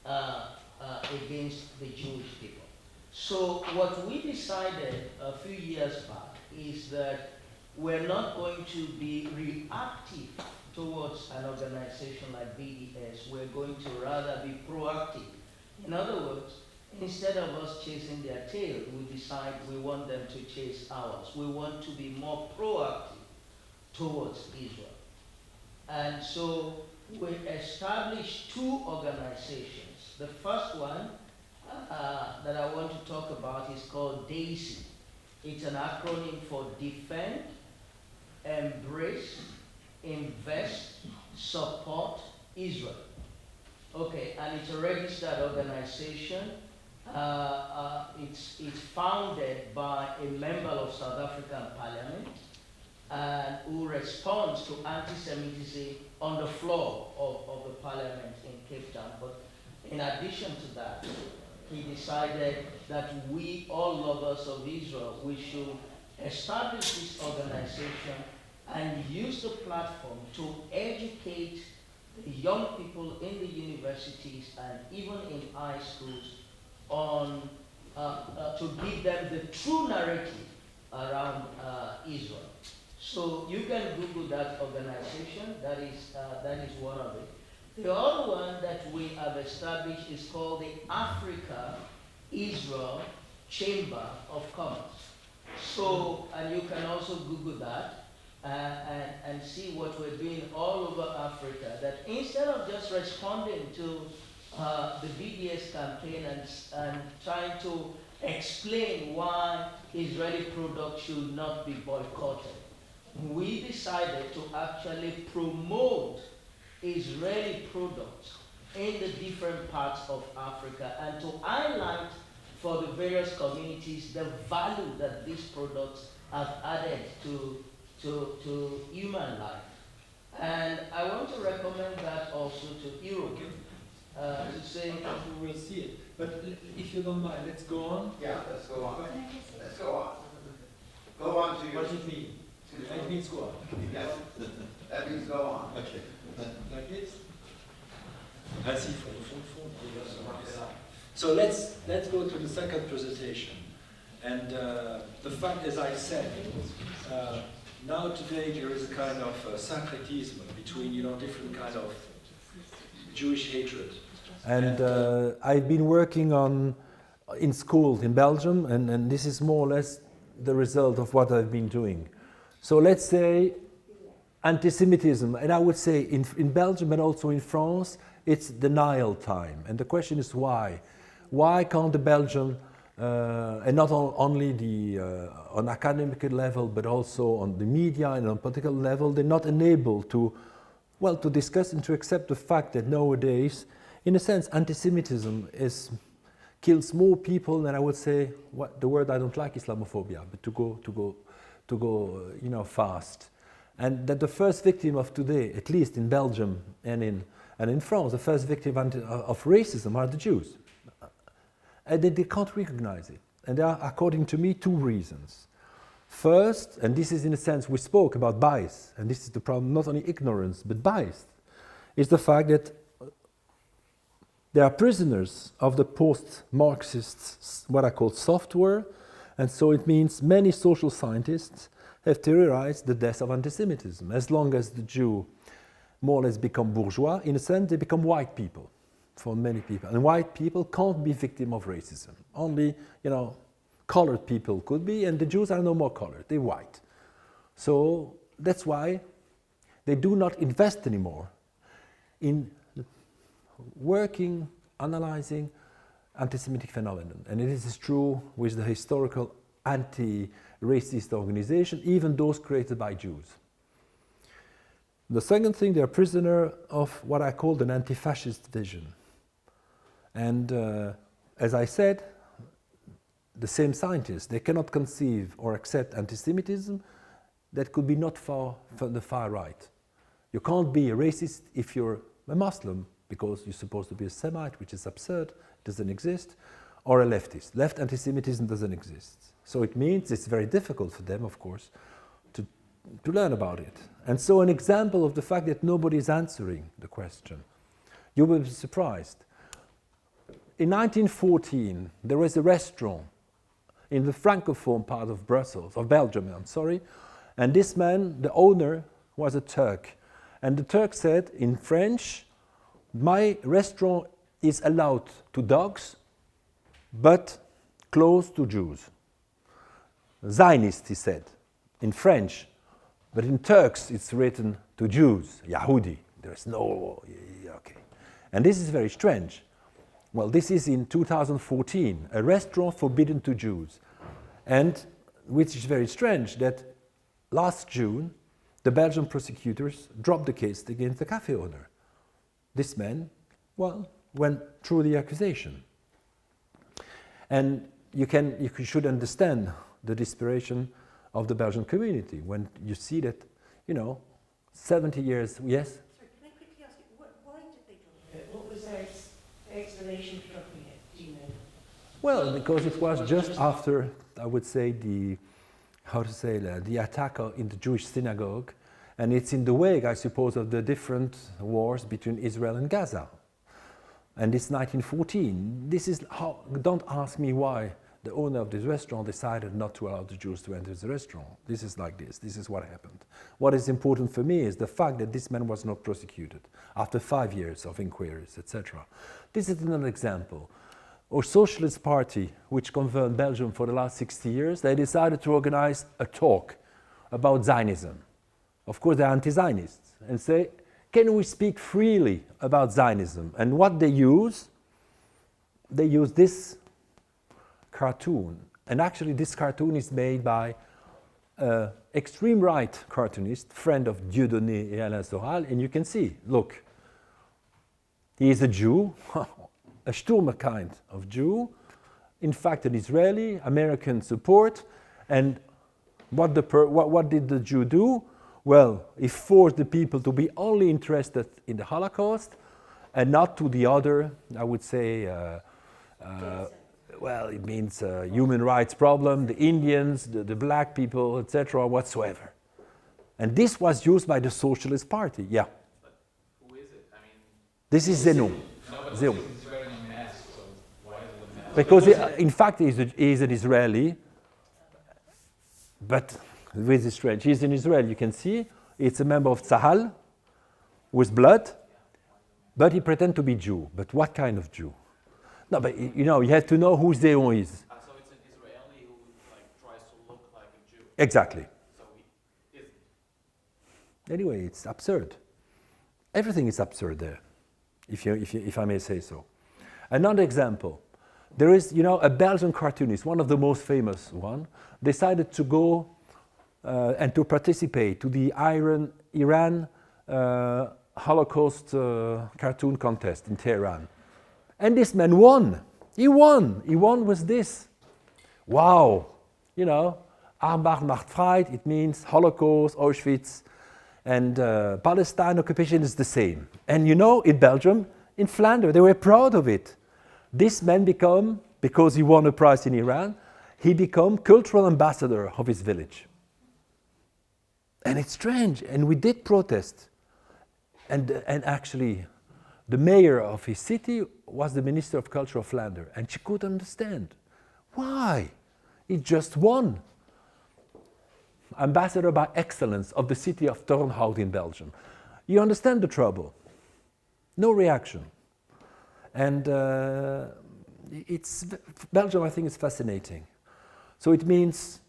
against the Jewish people. So what we decided a few years back is that we're not going to be reactive towards an organization like BDS. We're going to rather be proactive. In other words, instead of us chasing their tail, we decide we want them to chase ours. We want to be more proactive towards Israel. And so we established two organizations. The first one that I want to talk about is called DAISY. It's an acronym for Defend, Embrace, Invest, Support Israel. Okay, and it's a registered organization. It's founded by a member of South African Parliament and who responds to anti-Semitism on the floor of the Parliament in Cape Town. But in addition to that, he decided that we, all lovers of Israel, we should establish this organization and use the platform to educate the young people in the universities and even in high schools on, to give them the true narrative around Israel. So you can Google that organization, that is one of it. The other one that we have established is called the Africa-Israel Chamber of Commerce. So, and you can also Google that and see what we're doing all over Africa, that instead of just responding to the BDS campaign and trying to explain why Israeli products should not be boycotted, we decided to actually promote Israeli products in the different parts of Africa and to highlight for the various communities the value that these products have added to human life. And I want to recommend that also to Europe. To say we will see it. But if you don't mind, let's go on. Yeah, let's go on. Let's go on. Go on to your... What does it mean? It means go on. Yes, that means go on. Okay. Like this? Merci for the phone. So let's go to the second presentation. And the fact, as I said, now today there is a kind of syncretism between different kind of Jewish hatred. And I've been working in schools in Belgium, and this is more or less the result of what I've been doing. So let's say anti-Semitism, and I would say in Belgium but also in France, it's denial time. And the question is why? Why can't the Belgian, and not only on academic level, but also on the media and on political level, they're not enabled to Well, to discuss and to accept the fact that nowadays, in a sense, anti-Semitism kills more people than I would say, the word I don't like, Islamophobia, but to go fast. And that the first victim of today, at least in Belgium and in France, the first victim of racism are the Jews. And they can't recognize it. And there are, according to me, two reasons. First, and this is in a sense we spoke about bias, and this is the problem, not only ignorance, but bias, is the fact that they are prisoners of the post-Marxist, what I call software, and so it means many social scientists have theorized the death of anti-Semitism. As long as the Jew more or less become bourgeois, in a sense they become white people for many people. And white people can't be victim of racism. Only, colored people could be, and the Jews are no more colored, they're white. So that's why they do not invest anymore in working, analyzing anti-Semitic phenomenon. And this is true with the historical anti-racist organization, even those created by Jews. The second thing, they are prisoner of what I call an anti-fascist vision. And as I said, the same scientists, they cannot conceive or accept anti-Semitism that could be not far from the far right. You can't be a racist if you're a Muslim, because you're supposed to be a Semite, which is absurd, doesn't exist, or a leftist. Left anti-Semitism doesn't exist. So it means it's very difficult for them, of course, to learn about it. And so an example of the fact that nobody is answering the question. You will be surprised. In 1914, there was a restaurant in the Francophone part of Belgium, and this man, the owner, was a Turk. And the Turk said in French, my restaurant is allowed to dogs, but closed to Jews. Zionist, he said, in French, but in Turks it's written to Jews, Yahudi. There's no, okay. And this is very strange. Well, this is in 2014, a restaurant forbidden to Jews. And which is very strange that last June, the Belgian prosecutors dropped the case against the cafe owner. This man, well, went through the accusation. And you should understand the desperation of the Belgian community when you see that, 70 years, yes? Sorry, can I quickly ask you, why did they drop it? What was their explanation for dropping it? Do you know? Well, because it was just after, I would say, the attack in the Jewish synagogue, and it's in the wake, I suppose, of the different wars between Israel and Gaza. And it's 1914. This is how, don't ask me why the owner of this restaurant decided not to allow the Jews to enter the restaurant. This is like this. This is what happened. What is important for me is the fact that this man was not prosecuted after 5 years of inquiries, etc. This is another example. Our Socialist Party, which governed Belgium for the last 60 years, they decided to organize a talk about Zionism. Of course, they're anti-Zionists, and say, can we speak freely about Zionism? And what they use this cartoon. And actually, this cartoon is made by an extreme right cartoonist, friend of Dieudonné and Alain Soral, and you can see, look, he is a Jew, a Sturmer kind of Jew, in fact an Israeli, American support, and what did the Jew do? Well, he forced the people to be only interested in the Holocaust and not to the other, I would say, well, it means human rights problem, the Indians, the black people, etc., whatsoever. And this was used by the Socialist Party, yeah. But who is it? I mean, this is Zenon. No, but Zenon. he's wearing a mask, so why is it a mask? Because in fact he is an Israeli, but with this strange. He's in Israel, you can see. It's a member of Tzahal with blood, but he pretends to be Jew. But what kind of Jew? No, but you have to know who Zeon is. So it's an Israeli who tries to look like a Jew. Exactly. So he isn't. Anyway, it's absurd. Everything is absurd there, if I may say so. Another example. There is, a Belgian cartoonist, one of the most famous one, decided to go and to participate to the Iran Holocaust cartoon contest in Tehran. And this man won. He won. He won with this. Wow. You know, Arbeit macht frei, it means Holocaust, Auschwitz, and Palestine occupation is the same. And you know, in Belgium, in Flanders, they were proud of it. This man became, because he won a prize in Iran, he became cultural ambassador of his village. And it's strange, and we did protest. And actually, the mayor of his city was the Minister of Culture of Flanders, and she couldn't understand. Why? He just won. Ambassador by excellence of the city of Turnhout in Belgium. You understand the trouble? No reaction. And Belgium, I think, is fascinating. So it means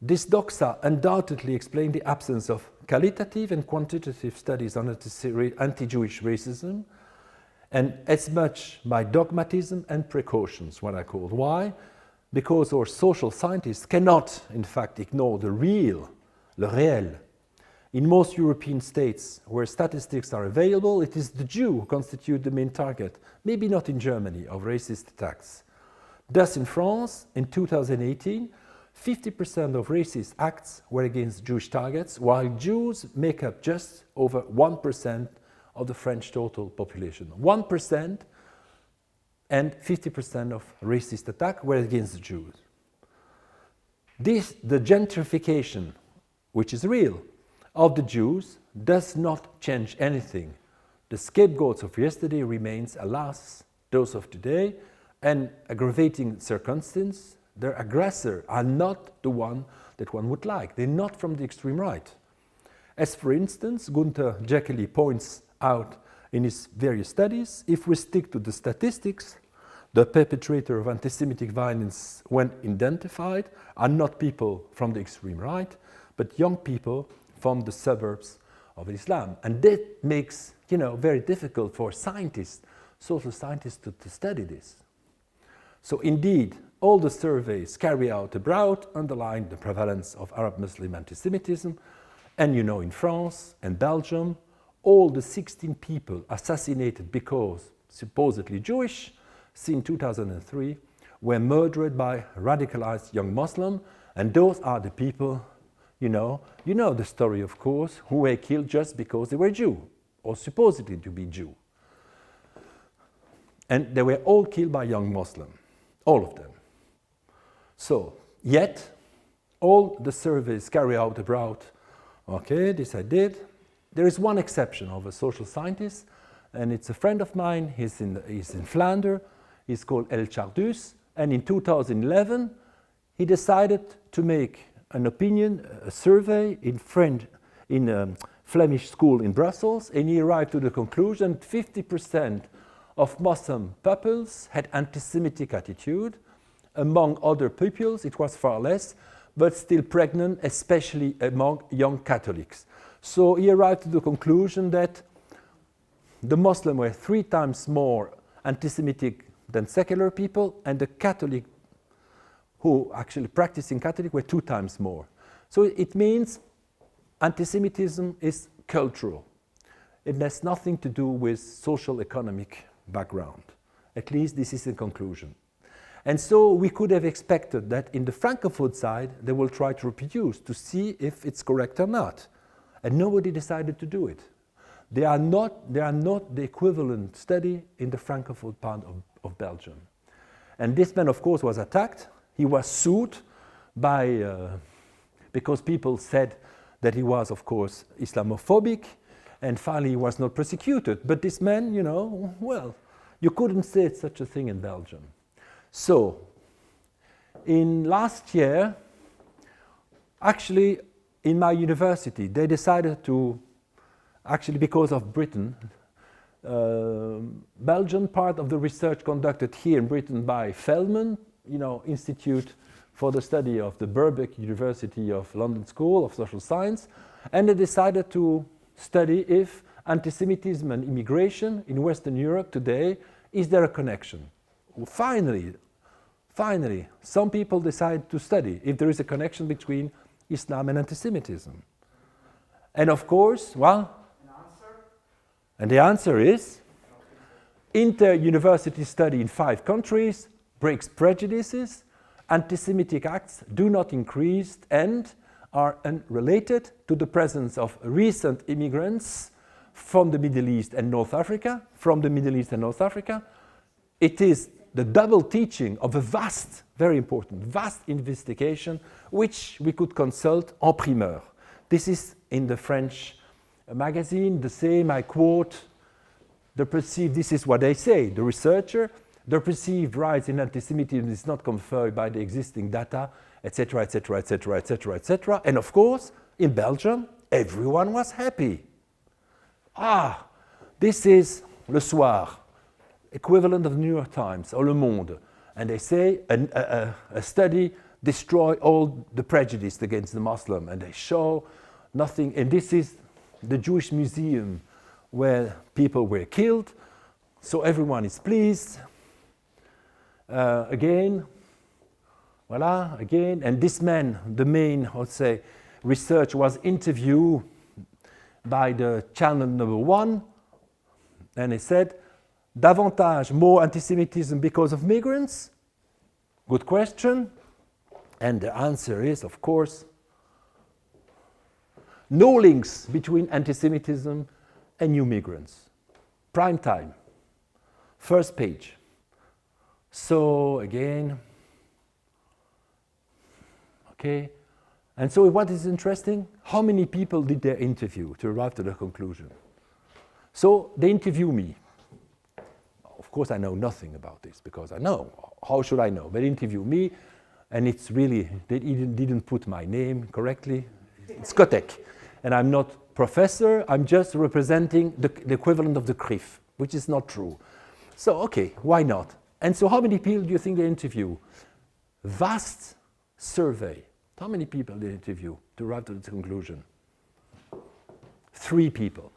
this doxa undoubtedly explains the absence of qualitative and quantitative studies on anti-Jewish racism, and as much by dogmatism and precautions, what I call. Why? Because our social scientists cannot, in fact, ignore the real, le réel. In most European states where statistics are available, it is the Jew who constitute the main target, maybe not in Germany, of racist attacks. Thus, in France, in 2018, 50% of racist acts were against Jewish targets, while Jews make up just over 1% of the French total population. 1% and 50% of racist attacks were against the Jews. The gentrification, which is real, of the Jews does not change anything. The scapegoats of yesterday remains, alas, those of today, and aggravating circumstance, their aggressors are not the one that one would like. They're not from the extreme right. As for instance, Gunther Jekyll points out in his various studies, if we stick to the statistics, the perpetrator of anti-Semitic violence, when identified, are not people from the extreme right, but young people from the suburbs of Islam. And that makes, very difficult for scientists, social scientists, to study this. So indeed, all the surveys carried out abroad underline the prevalence of Arab Muslim anti-Semitism. And in France and Belgium, all the 16 people assassinated because supposedly Jewish since 2003 were murdered by radicalized young Muslims, and those are the people, you know the story, of course, who were killed just because they were Jew, or supposedly to be Jew. And they were all killed by young Muslims, all of them. So, yet, all the surveys carried out abroad, okay, this I did. There is one exception of a social scientist, and it's a friend of mine. He's in Flanders. He's called El Chardus, and in 2011, he decided to make a survey in French, in a Flemish school in Brussels, and he arrived to the conclusion 50% of Muslim pupils had anti-Semitic attitude. Among other pupils, it was far less, but still pregnant, especially among young Catholics. So he arrived to the conclusion that the Muslims were 3 times more anti-Semitic than secular people, and the Catholic who actually practicing Catholic were 2 times more. So it means anti-Semitism is cultural. It has nothing to do with social economic background. At least this is the conclusion. And so we could have expected that in the Francophone side, they will try to reproduce to see if it's correct or not. And nobody decided to do it. They are not the equivalent study in the Francophone part of Belgium. And this man, of course, was attacked. He was sued because people said that he was, of course, Islamophobic, and finally he was not prosecuted. But this man, well, you couldn't say such a thing in Belgium. So, in last year, actually, in my university, they decided to, actually because of Britain, Belgium, part of the research conducted here in Britain by Feldman, Institute for the Study of the Birkbeck University of London School of Social Science, and they decided to study if anti-Semitism and immigration in Western Europe today, is there a connection? Finally, some people decide to study if there is a connection between Islam and anti-Semitism. And of course, well, And the answer is, inter-university study in 5 countries breaks prejudices, anti-Semitic acts do not increase and are unrelated to the presence of recent immigrants from the Middle East and North Africa. It is the double teaching of a vast, very important, vast investigation which we could consult en primeur. This is in the French magazine, the same, I quote, this is what they say, the researcher, the perceived rise in anti-Semitism is not confirmed by the existing data, etc., etc., etc., etc., etc. And of course, in Belgium, everyone was happy. This is Le Soir, equivalent of the New York Times or Le Monde. And they say a study destroy all the prejudice against the Muslim. And they show nothing. And this is the Jewish museum where people were killed. So everyone is pleased. Again. And this man, the main, let's say, research was interviewed by the channel number 1. And he said, more anti-Semitism because of migrants? Good question. And the answer is, of course, no links between anti-Semitism and new migrants. Prime time. First page. So again, okay. And so what is interesting? How many people did they interview to arrive to the conclusion? So they interview me. Of course, I know nothing about this because I know. How should I know? They interview me, and it's really, they didn't put my name correctly. It's Kotek. And I'm not professor, I'm just representing the equivalent of the CRIF, which is not true. So, okay, why not? And so how many people do you think they interview? Vast survey. How many people they interview to arrive to the conclusion? 3 people.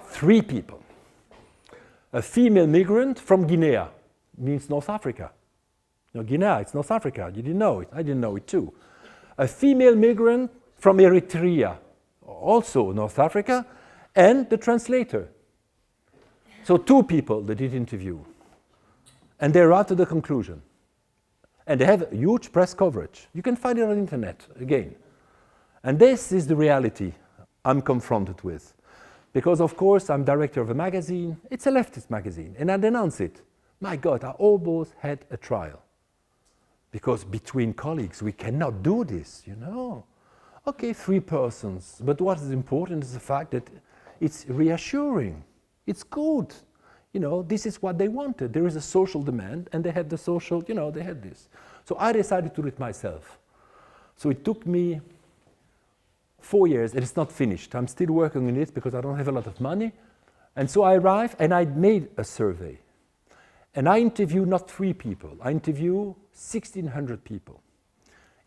3 people. A female migrant from Guinea, means North Africa. No, Guinea, it's North Africa. You didn't know it. I didn't know it too. A female migrant from Eritrea, also North Africa, and the translator. So 2 people they did interview. And they arrived to the conclusion. And they have a huge press coverage. You can find it on the internet, again. And this is the reality I'm confronted with. Because, of course, I'm director of a magazine. It's a leftist magazine. And I denounce it. My God, I almost had a trial. Because between colleagues, we cannot do this, you know. Okay, 3 persons. But what is important is the fact that it's reassuring. It's good. You know, this is what they wanted. There is a social demand, and they had the social, you know, they had this. So I decided to do it myself. So it took me 4 years, and it's not finished. I'm still working on it because I don't have a lot of money. And so I arrived, and I made a survey. And I interviewed not 3 people. I interviewed 1,600 people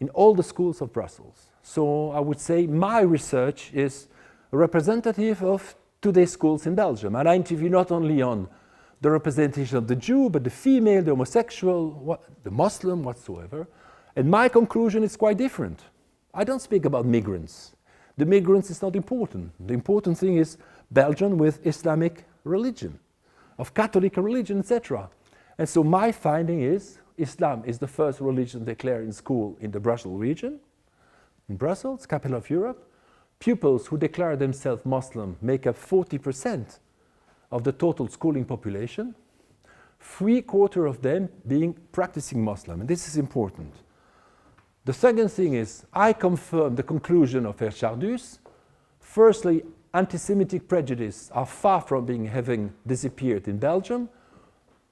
in all the schools of Brussels. So I would say my research is representative of today's schools in Belgium. And I interview not only on the representation of the Jew, but the female, the homosexual, the Muslim, whatsoever. And my conclusion is quite different. I don't speak about migrants. The migrants is not important. The important thing is Belgium with Islamic religion, of Catholic religion, etc. And so my finding is Islam is the first religion declared in school in the Brussels region, in Brussels, capital of Europe. Pupils who declare themselves Muslim make up 40% of the total schooling population, 3/4 of them being practicing Muslim, and this is important. The second thing is, I confirm the conclusion of Herr. Firstly, anti-Semitic prejudice are far from having disappeared in Belgium.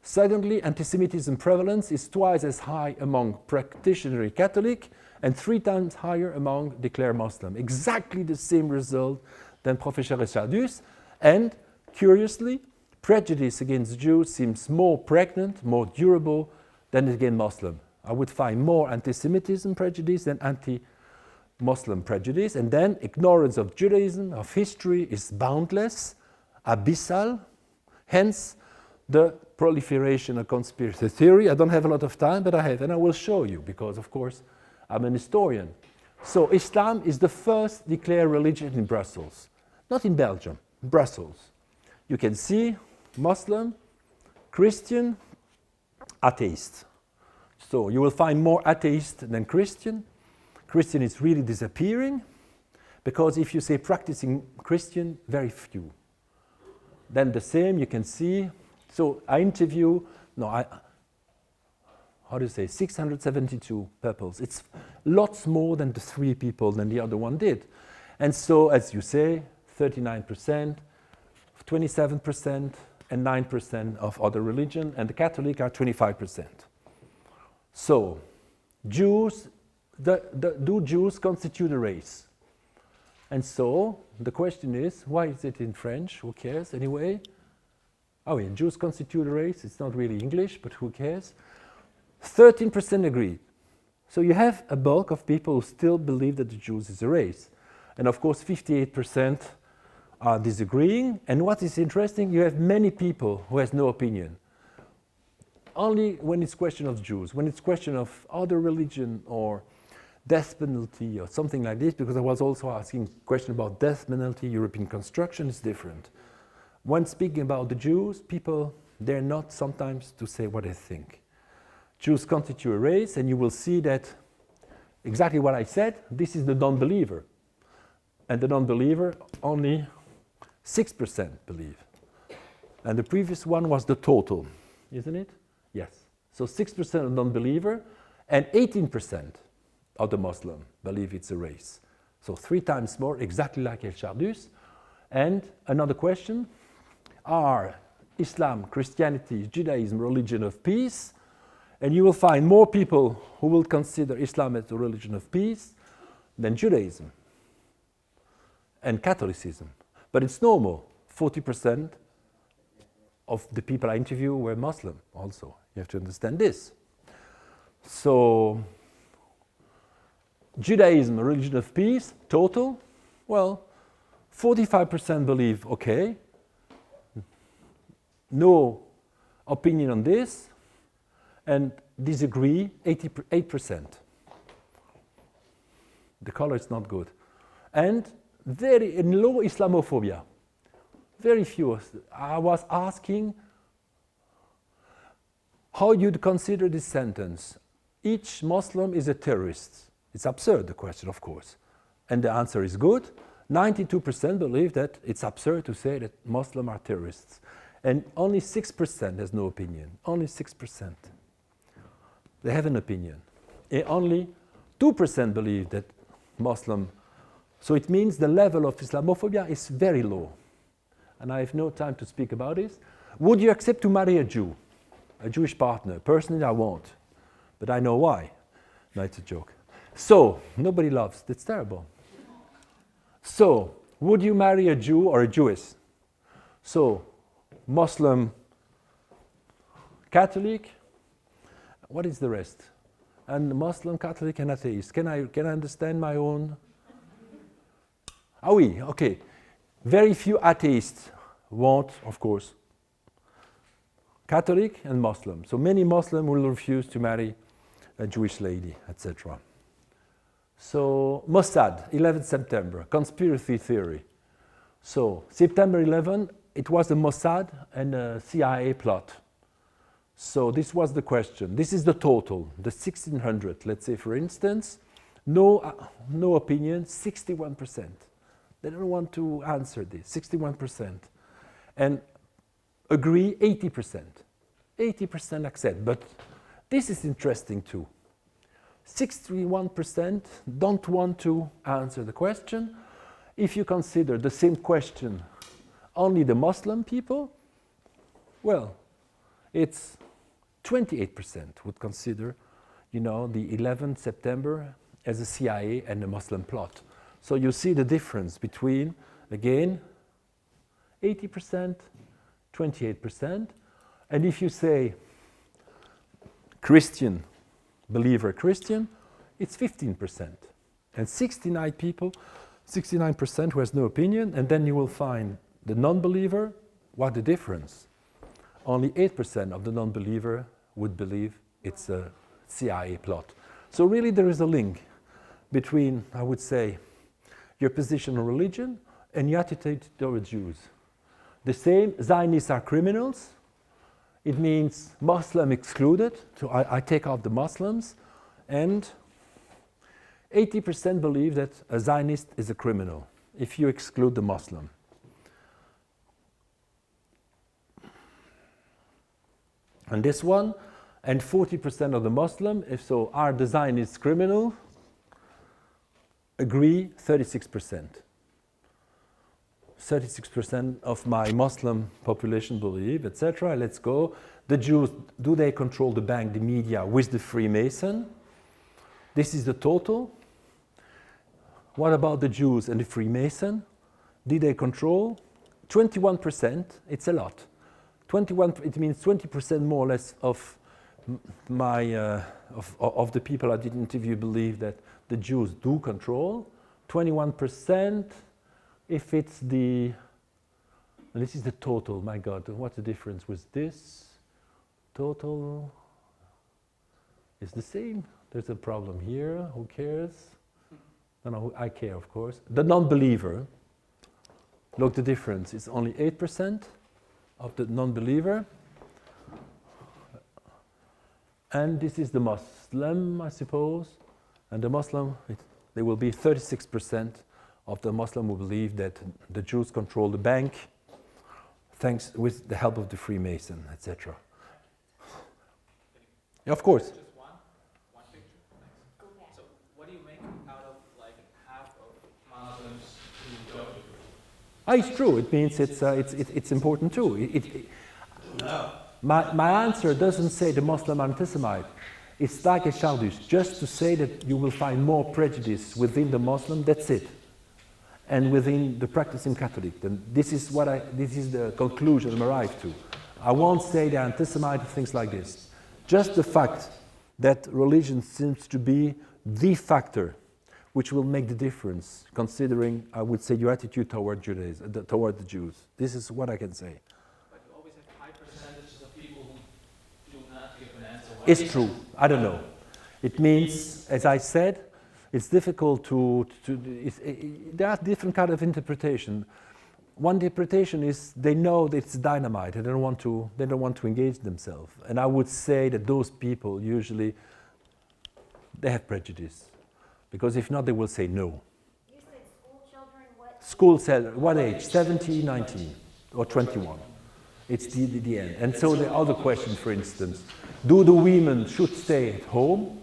Secondly, anti-Semitism prevalence is twice as high among practitioner Catholic and 3 times higher among declared Muslim. Exactly the same result than Professor Richardus. And curiously, prejudice against Jews seems more pregnant, more durable than against Muslim. I would find more anti-Semitism prejudice than anti-Muslim prejudice. And then ignorance of Judaism, of history, is boundless, abyssal. Hence, the proliferation of conspiracy theory. I don't have a lot of time, but I have, and I will show you, because, of course, I'm an historian. So Islam is the first declared religion in Brussels. Not in Belgium, Brussels. you can see Muslim, Christian, atheist. So you will find more atheist than Christian. Christian is really disappearing, because if you say practicing Christian, very few. Then the same, you can see. So I interview, how do you say, 672 peoples. It's lots more than the 3 people than the other one did. And so, as you say, 39%, 27%, and 9% of other religion, and the Catholic are 25%. So, Jews, do Jews constitute a race? And so, the question is, why is it in French? Who cares anyway? Oh, yeah, Jews constitute a race. It's not really English, but who cares? 13% agreed. So you have a bulk of people who still believe that the Jews is a race. And of course, 58% are disagreeing. And what is interesting, you have many people who has no opinion. Only when it's question of Jews. When it's question of other religion or death penalty or something like this, because I was also asking a question about death penalty, European construction is different. When speaking about the Jews, people, they're not sometimes to say what they think. Jews constitute a race, and you will see that exactly what I said, this is the non-believer. And the non-believer, only 6% believe. And the previous one was the total, isn't it? Yes. So 6% of non-believer, and 18% of the Muslim believe it's a race. So 3 times more, exactly like El Chardus. And another question, are Islam, Christianity, Judaism religion of peace? And you will find more people who will consider Islam as a religion of peace than Judaism and Catholicism. But it's normal. 40% of the people I interview were Muslim also. You have to understand this. So, Judaism, a religion of peace, total, well, 45% believe okay. No opinion on this. And disagree 88%. The color is not good. And very low Islamophobia. Very few. I was asking how you'd consider this sentence. Each Muslim is a terrorist. It's absurd, the question, of course. And the answer is good. 92% believe that it's absurd to say that Muslims are terrorists. And only 6% has no opinion. Only 6%. They have an opinion. And only 2% believe that Muslim. So it means the level of Islamophobia is very low. And I have no time to speak about this. Would you accept to marry a Jew? A Jewish partner? Personally, I won't. But I know why. No, it's a joke. So, nobody loves. That's terrible. So, would you marry a Jew or a Jewess? So, Muslim, Catholic, what is the rest? And Muslim, Catholic, and atheist. Can I understand my own? Ah oui, okay. Very few atheists want, of course, Catholic and Muslim. So many Muslims will refuse to marry a Jewish lady, etc. So Mossad, 11th September, conspiracy theory. So September 11, it was a Mossad and a CIA plot. So this was the question. This is the total, the 1600, let's say for instance. No opinion, 61%. They don't want to answer this, 61%. And agree, 80%. 80% accept, but this is interesting too. 61% don't want to answer the question. If you consider the same question only the Muslim people, well, it's 28% would consider, the 11th September as a CIA and a Muslim plot. So you see the difference between, again, 80%, 28%. And if you say Christian, believer Christian, it's 15%. And 69% who has no opinion, and then you will find the non-believer, what the difference? Only 8% of the non-believer would believe it's a CIA plot. So really there is a link between, I would say, your position on religion and your attitude towards Jews. The same, Zionists are criminals. It means Muslim excluded, so I take out the Muslims, and 80% believe that a Zionist is a criminal if you exclude the Muslim. And this one, and 40% of the Muslim, if so, are the Zionists criminal, agree 36%. 36% of my Muslim population believe, etc. Let's go. The Jews, do they control the bank, the media, with the Freemason? This is the total. What about the Jews and the Freemason? Did they control? 21%, it's a lot. 21, it means 20% more or less of my of the people I did interview believe that the Jews do control. 21%. If it's the, and this is the total, my God, what's the difference with this? Total is the same. There's a problem here, who cares? No, I care, of course. The non-believer, look the difference, it's only 8% of the non-believer. And this is the Muslim, I suppose. And the Muslim, there will be 36% of the Muslim who believe that the Jews control the bank, thanks with the help of the Freemason, etc. Yeah, of course. Just one picture. Thanks. So, what do you make out of like half of Muslims who don't agree? It's true. It means it's important too. My answer doesn't say the Muslim are anti-Semite. It's like a chaldus, just to say that you will find more prejudice within the Muslim. That's it. And within the practicing Catholic. Then this is the conclusion I'm arrived to. I won't say they're anti-Semite, things like this. Just the fact that religion seems to be the factor which will make the difference, considering, I would say, your attitude toward Judaism, toward the Jews. This is what I can say. But you always have high percentages of people who do not give an answer. It's true. I don't know. It means, as I said, it's difficult there are different kind of interpretation. One interpretation is they know that it's dynamite and they don't want to engage themselves. And I would say that those people usually, they have prejudice. Because if not, they will say no. You said school children, What age? 17, 19, or 21. It's the end. And so the other question, for instance, do the women should stay at home?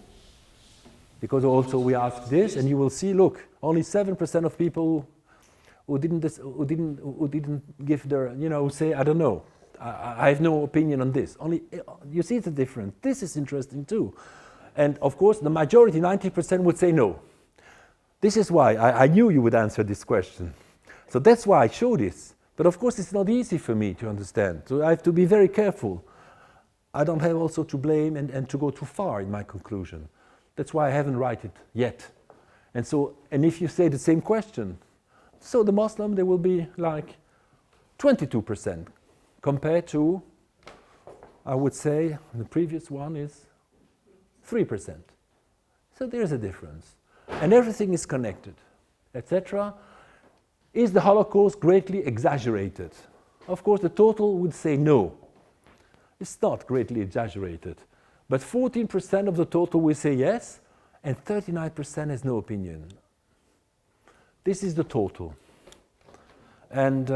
Because also we ask this, and you will see, look, only 7% of people who didn't give their, say, I don't know, I have no opinion on this. Only, you see the difference. This is interesting too. And of course, the majority, 90%, would say no. This is why I knew you would answer this question. So that's why I show this. But of course, it's not easy for me to understand. So I have to be very careful. I don't have also to blame and to go too far in my conclusion. That's why I haven't write it yet. And if you say the same question, so the Muslim, there will be like 22% compared to, I would say, the previous one is 3%. So there's a difference. And everything is connected, etc. Is the Holocaust greatly exaggerated? Of course, the total would say no. It's not greatly exaggerated. But 14% of the total will say yes, and 39% has no opinion. This is the total. And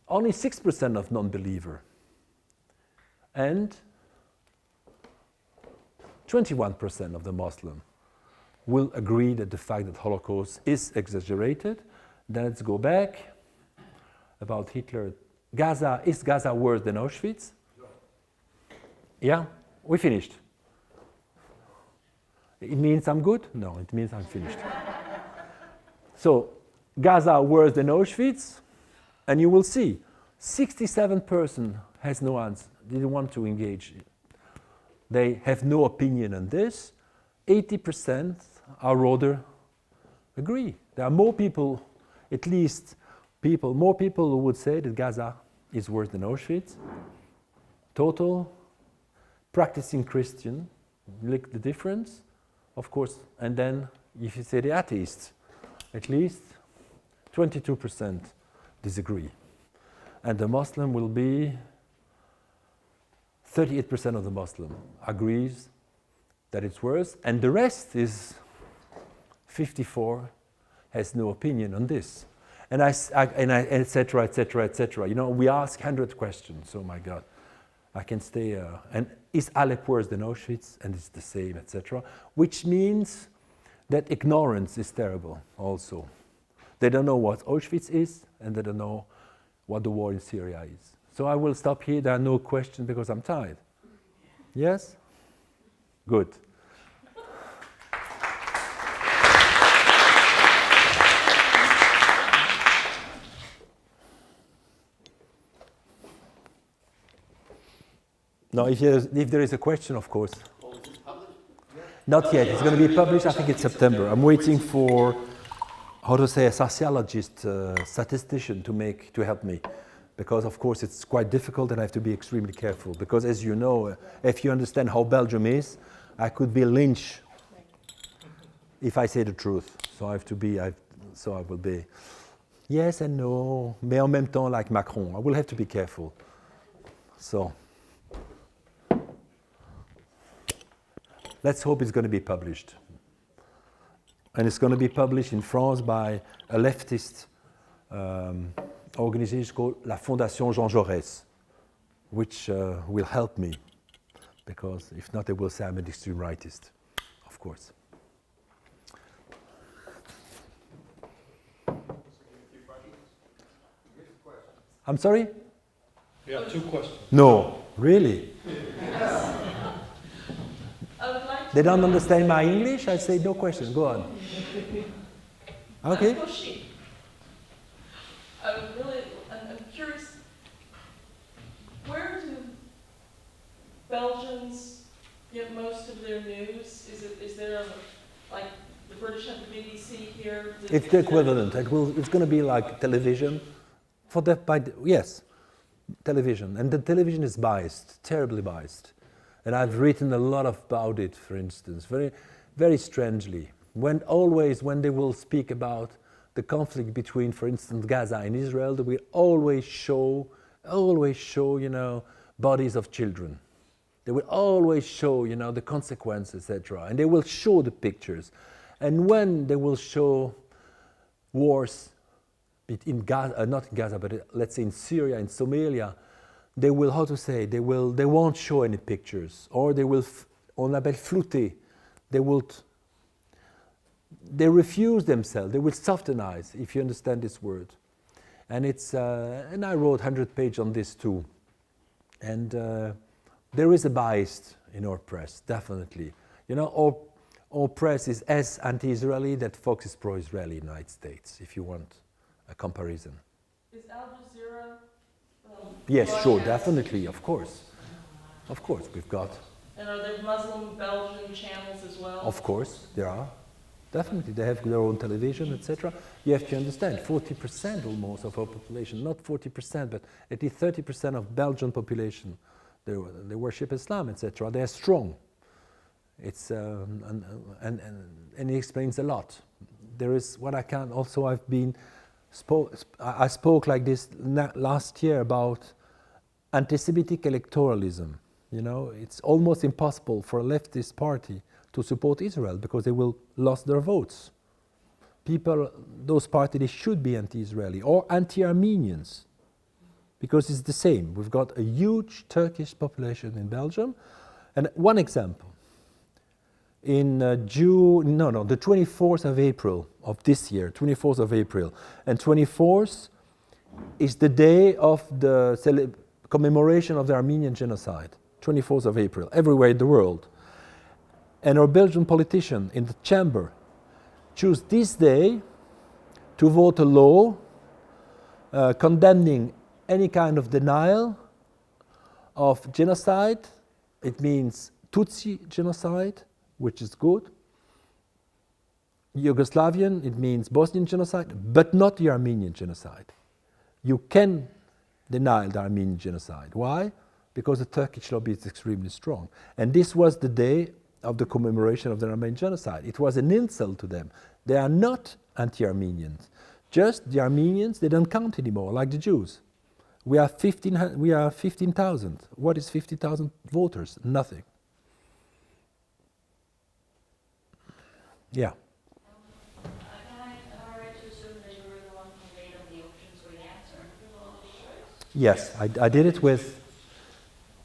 only 6% of non-believer. And 21% of the Muslim will agree that the fact that Holocaust is exaggerated. Then let's go back about Hitler. Gaza, is Gaza worse than Auschwitz? Yeah, we finished. It means I'm good? No, it means I'm finished. So, Gaza worse than Auschwitz, and you will see, 67% has no answer. They didn't want to engage. They have no opinion on this. 80% are rather agree. There are more people, at least more people who would say that Gaza is worse than Auschwitz. Total practicing Christian, look the difference, of course. And then if you say the atheists, at least 22% disagree. And the Muslim will be 38% of the Muslim agrees that it's worse, and the rest is 54 has no opinion on this. And et cetera, et cetera, et cetera. You know, we ask 100 questions. Oh my God, I can stay. And is Aleppo worse than Auschwitz? And it's the same, et cetera. Which means that ignorance is terrible also. They don't know what Auschwitz is, and they don't know what the war in Syria is. So I will stop here. There are no questions because I'm tired. Yes? Good. Now, if there is a question, of course. Oh, is it published? Not yet. It's going to be published, I think it's September. I'm waiting for, how to say, a sociologist, statistician to help me. Because, of course, it's quite difficult and I have to be extremely careful. Because, as you know, if you understand how Belgium is, I could be lynched if I say the truth. So I have to be, so I will be yes and no, mais en même temps like Macron. I will have to be careful. So let's hope it's going to be published. And it's going to be published in France by a leftist organization called La Fondation Jean Jaurès, which will help me, because if not, they will say I'm an extreme rightist, of course. I'm sorry? We have 2 questions. No, really? I would like They don't understand my English? I say no question, go on. Okay. I'm curious, where do Belgians get most of their news? Is there like the British have the BBC here? It's the equivalent. It's going to be like television. Yes, television. And the television is biased, terribly biased. And I've written a lot about it, for instance, very, very strangely. When they will speak about the conflict between, for instance, Gaza and Israel, they will always show, you know, bodies of children. They will always show, you know, the consequences, etc. And they will show the pictures. And when they will show wars in Gaza, not in Gaza, but let's say in Syria, in Somalia, they will, they won't show any pictures, or they will, on appelle flouter, they refuse themselves, they will softenize, if you understand this word. And and I wrote 100 pages on this too. And there is a bias in our press, definitely. You know, our press is as anti-Israeli that Fox is pro-Israeli in the United States, if you want a comparison. Is Al Jazeera? Yes, sure, definitely, of course. Of course, we've got. And are there Muslim Belgian channels as well? Of course, there are. Definitely, they have their own television, etc. You have to understand, 40% almost of our population, not 40%, but at least 30% of Belgian population, they worship Islam, etc. They are strong. It's and it explains a lot. There is what I can also. I spoke like this last year about anti-Semitic electoralism. You know, it's almost impossible for a leftist party to support Israel because they will lose their votes. Those parties, they should be anti-Israeli or anti-Armenians, because it's the same. We've got a huge Turkish population in Belgium. And one example, in the 24th of April of this year, 24th of April, and 24th is the day of the commemoration of the Armenian genocide, 24th of April, everywhere in the world. And our Belgian politician in the chamber choose this day to vote a law condemning any kind of denial of genocide. It means Tutsi genocide, which is good. Yugoslavian, it means Bosnian genocide, but not the Armenian genocide. You can deny the Armenian genocide. Why? Because the Turkish lobby is extremely strong. And this was the day of the commemoration of the Armenian genocide. It was an insult to them. They are not anti-Armenians. Just the Armenians, they don't count anymore, like the Jews. We are 15,000. What is 50,000 voters? Nothing. Yeah. Am I right to assume that you were the one who made up the options for the answer for all of these choices? Yes, I did it with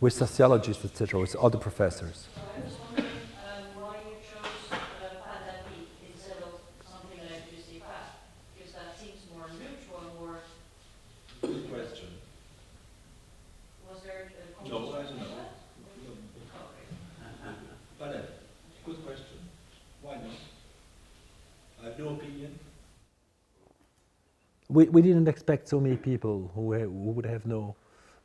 sociologists, etc., with other professors. So I was wondering why you chose pandemic instead of something like ISGAP, because that seems more neutral and more. Good question. Was there a No, I don't know. Okay. But good question. Why not? I have no opinion. We didn't expect so many people who would have no.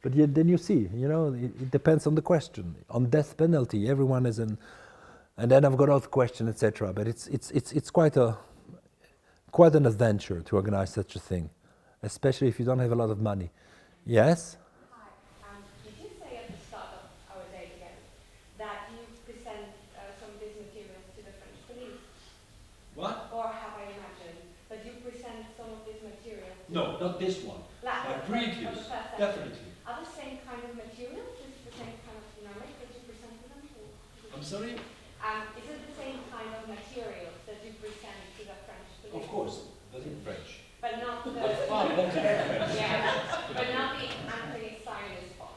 But yet, then you see, it depends on the question. On death penalty, everyone is in, and then I've got other questions, etc. But it's quite an adventure to organize such a thing, especially if you don't have a lot of money. Yes. Hi. Did you say at the start of our day together that you present some of these materials to the French police? What? Or have I imagined that you present some of these materials? No, not this one. Previous, definitely. Are the same kind of materials? Is it the same kind of dynamic that you present to them? I'm sorry? Is it the same kind of materials that you present to the French police? Of course, but in French. But not the... Far better in French. Yeah, but not the anti-Zionist part.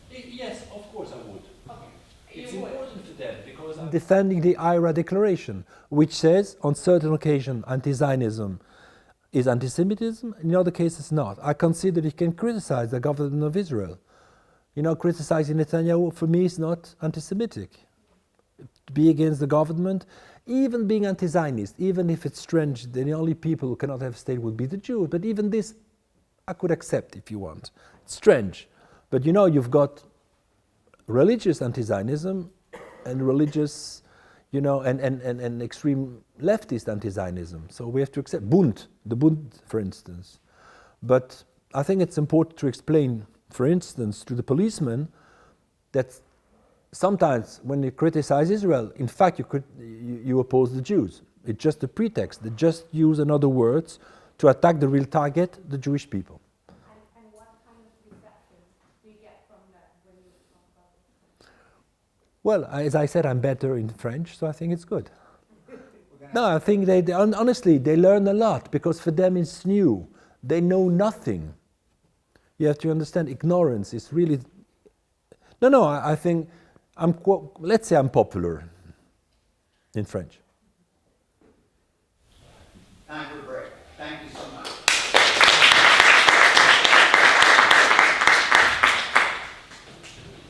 Yes, of course I would. Okay. It's You would. important for them because I'm defending the IRA declaration, which says on certain occasions anti-Zionism is anti-Semitism, in other cases not. I consider you can criticize the government of Israel. Criticizing Netanyahu for me is not anti-Semitic. To be against the government, even being anti-Zionist, even if it's strange, the only people who cannot have a state would be the Jews, but even this I could accept if you want. It's strange. But you've got religious anti-Zionism and religious, and extreme leftist anti-Zionism. So we have to accept the Bund, for instance. But I think it's important to explain, for instance, to the policeman that sometimes when you criticize Israel, in fact you oppose the Jews. It's just a pretext. They just use another words to attack the real target, the Jewish people. And what kind of reception do you get from that when you talk about it? Well, as I said, I'm better in French, so I think it's good. No, I think they honestly, they learn a lot because for them it's new. They know nothing. You have to understand, ignorance is really... No, I think, let's say I'm popular in French. Time for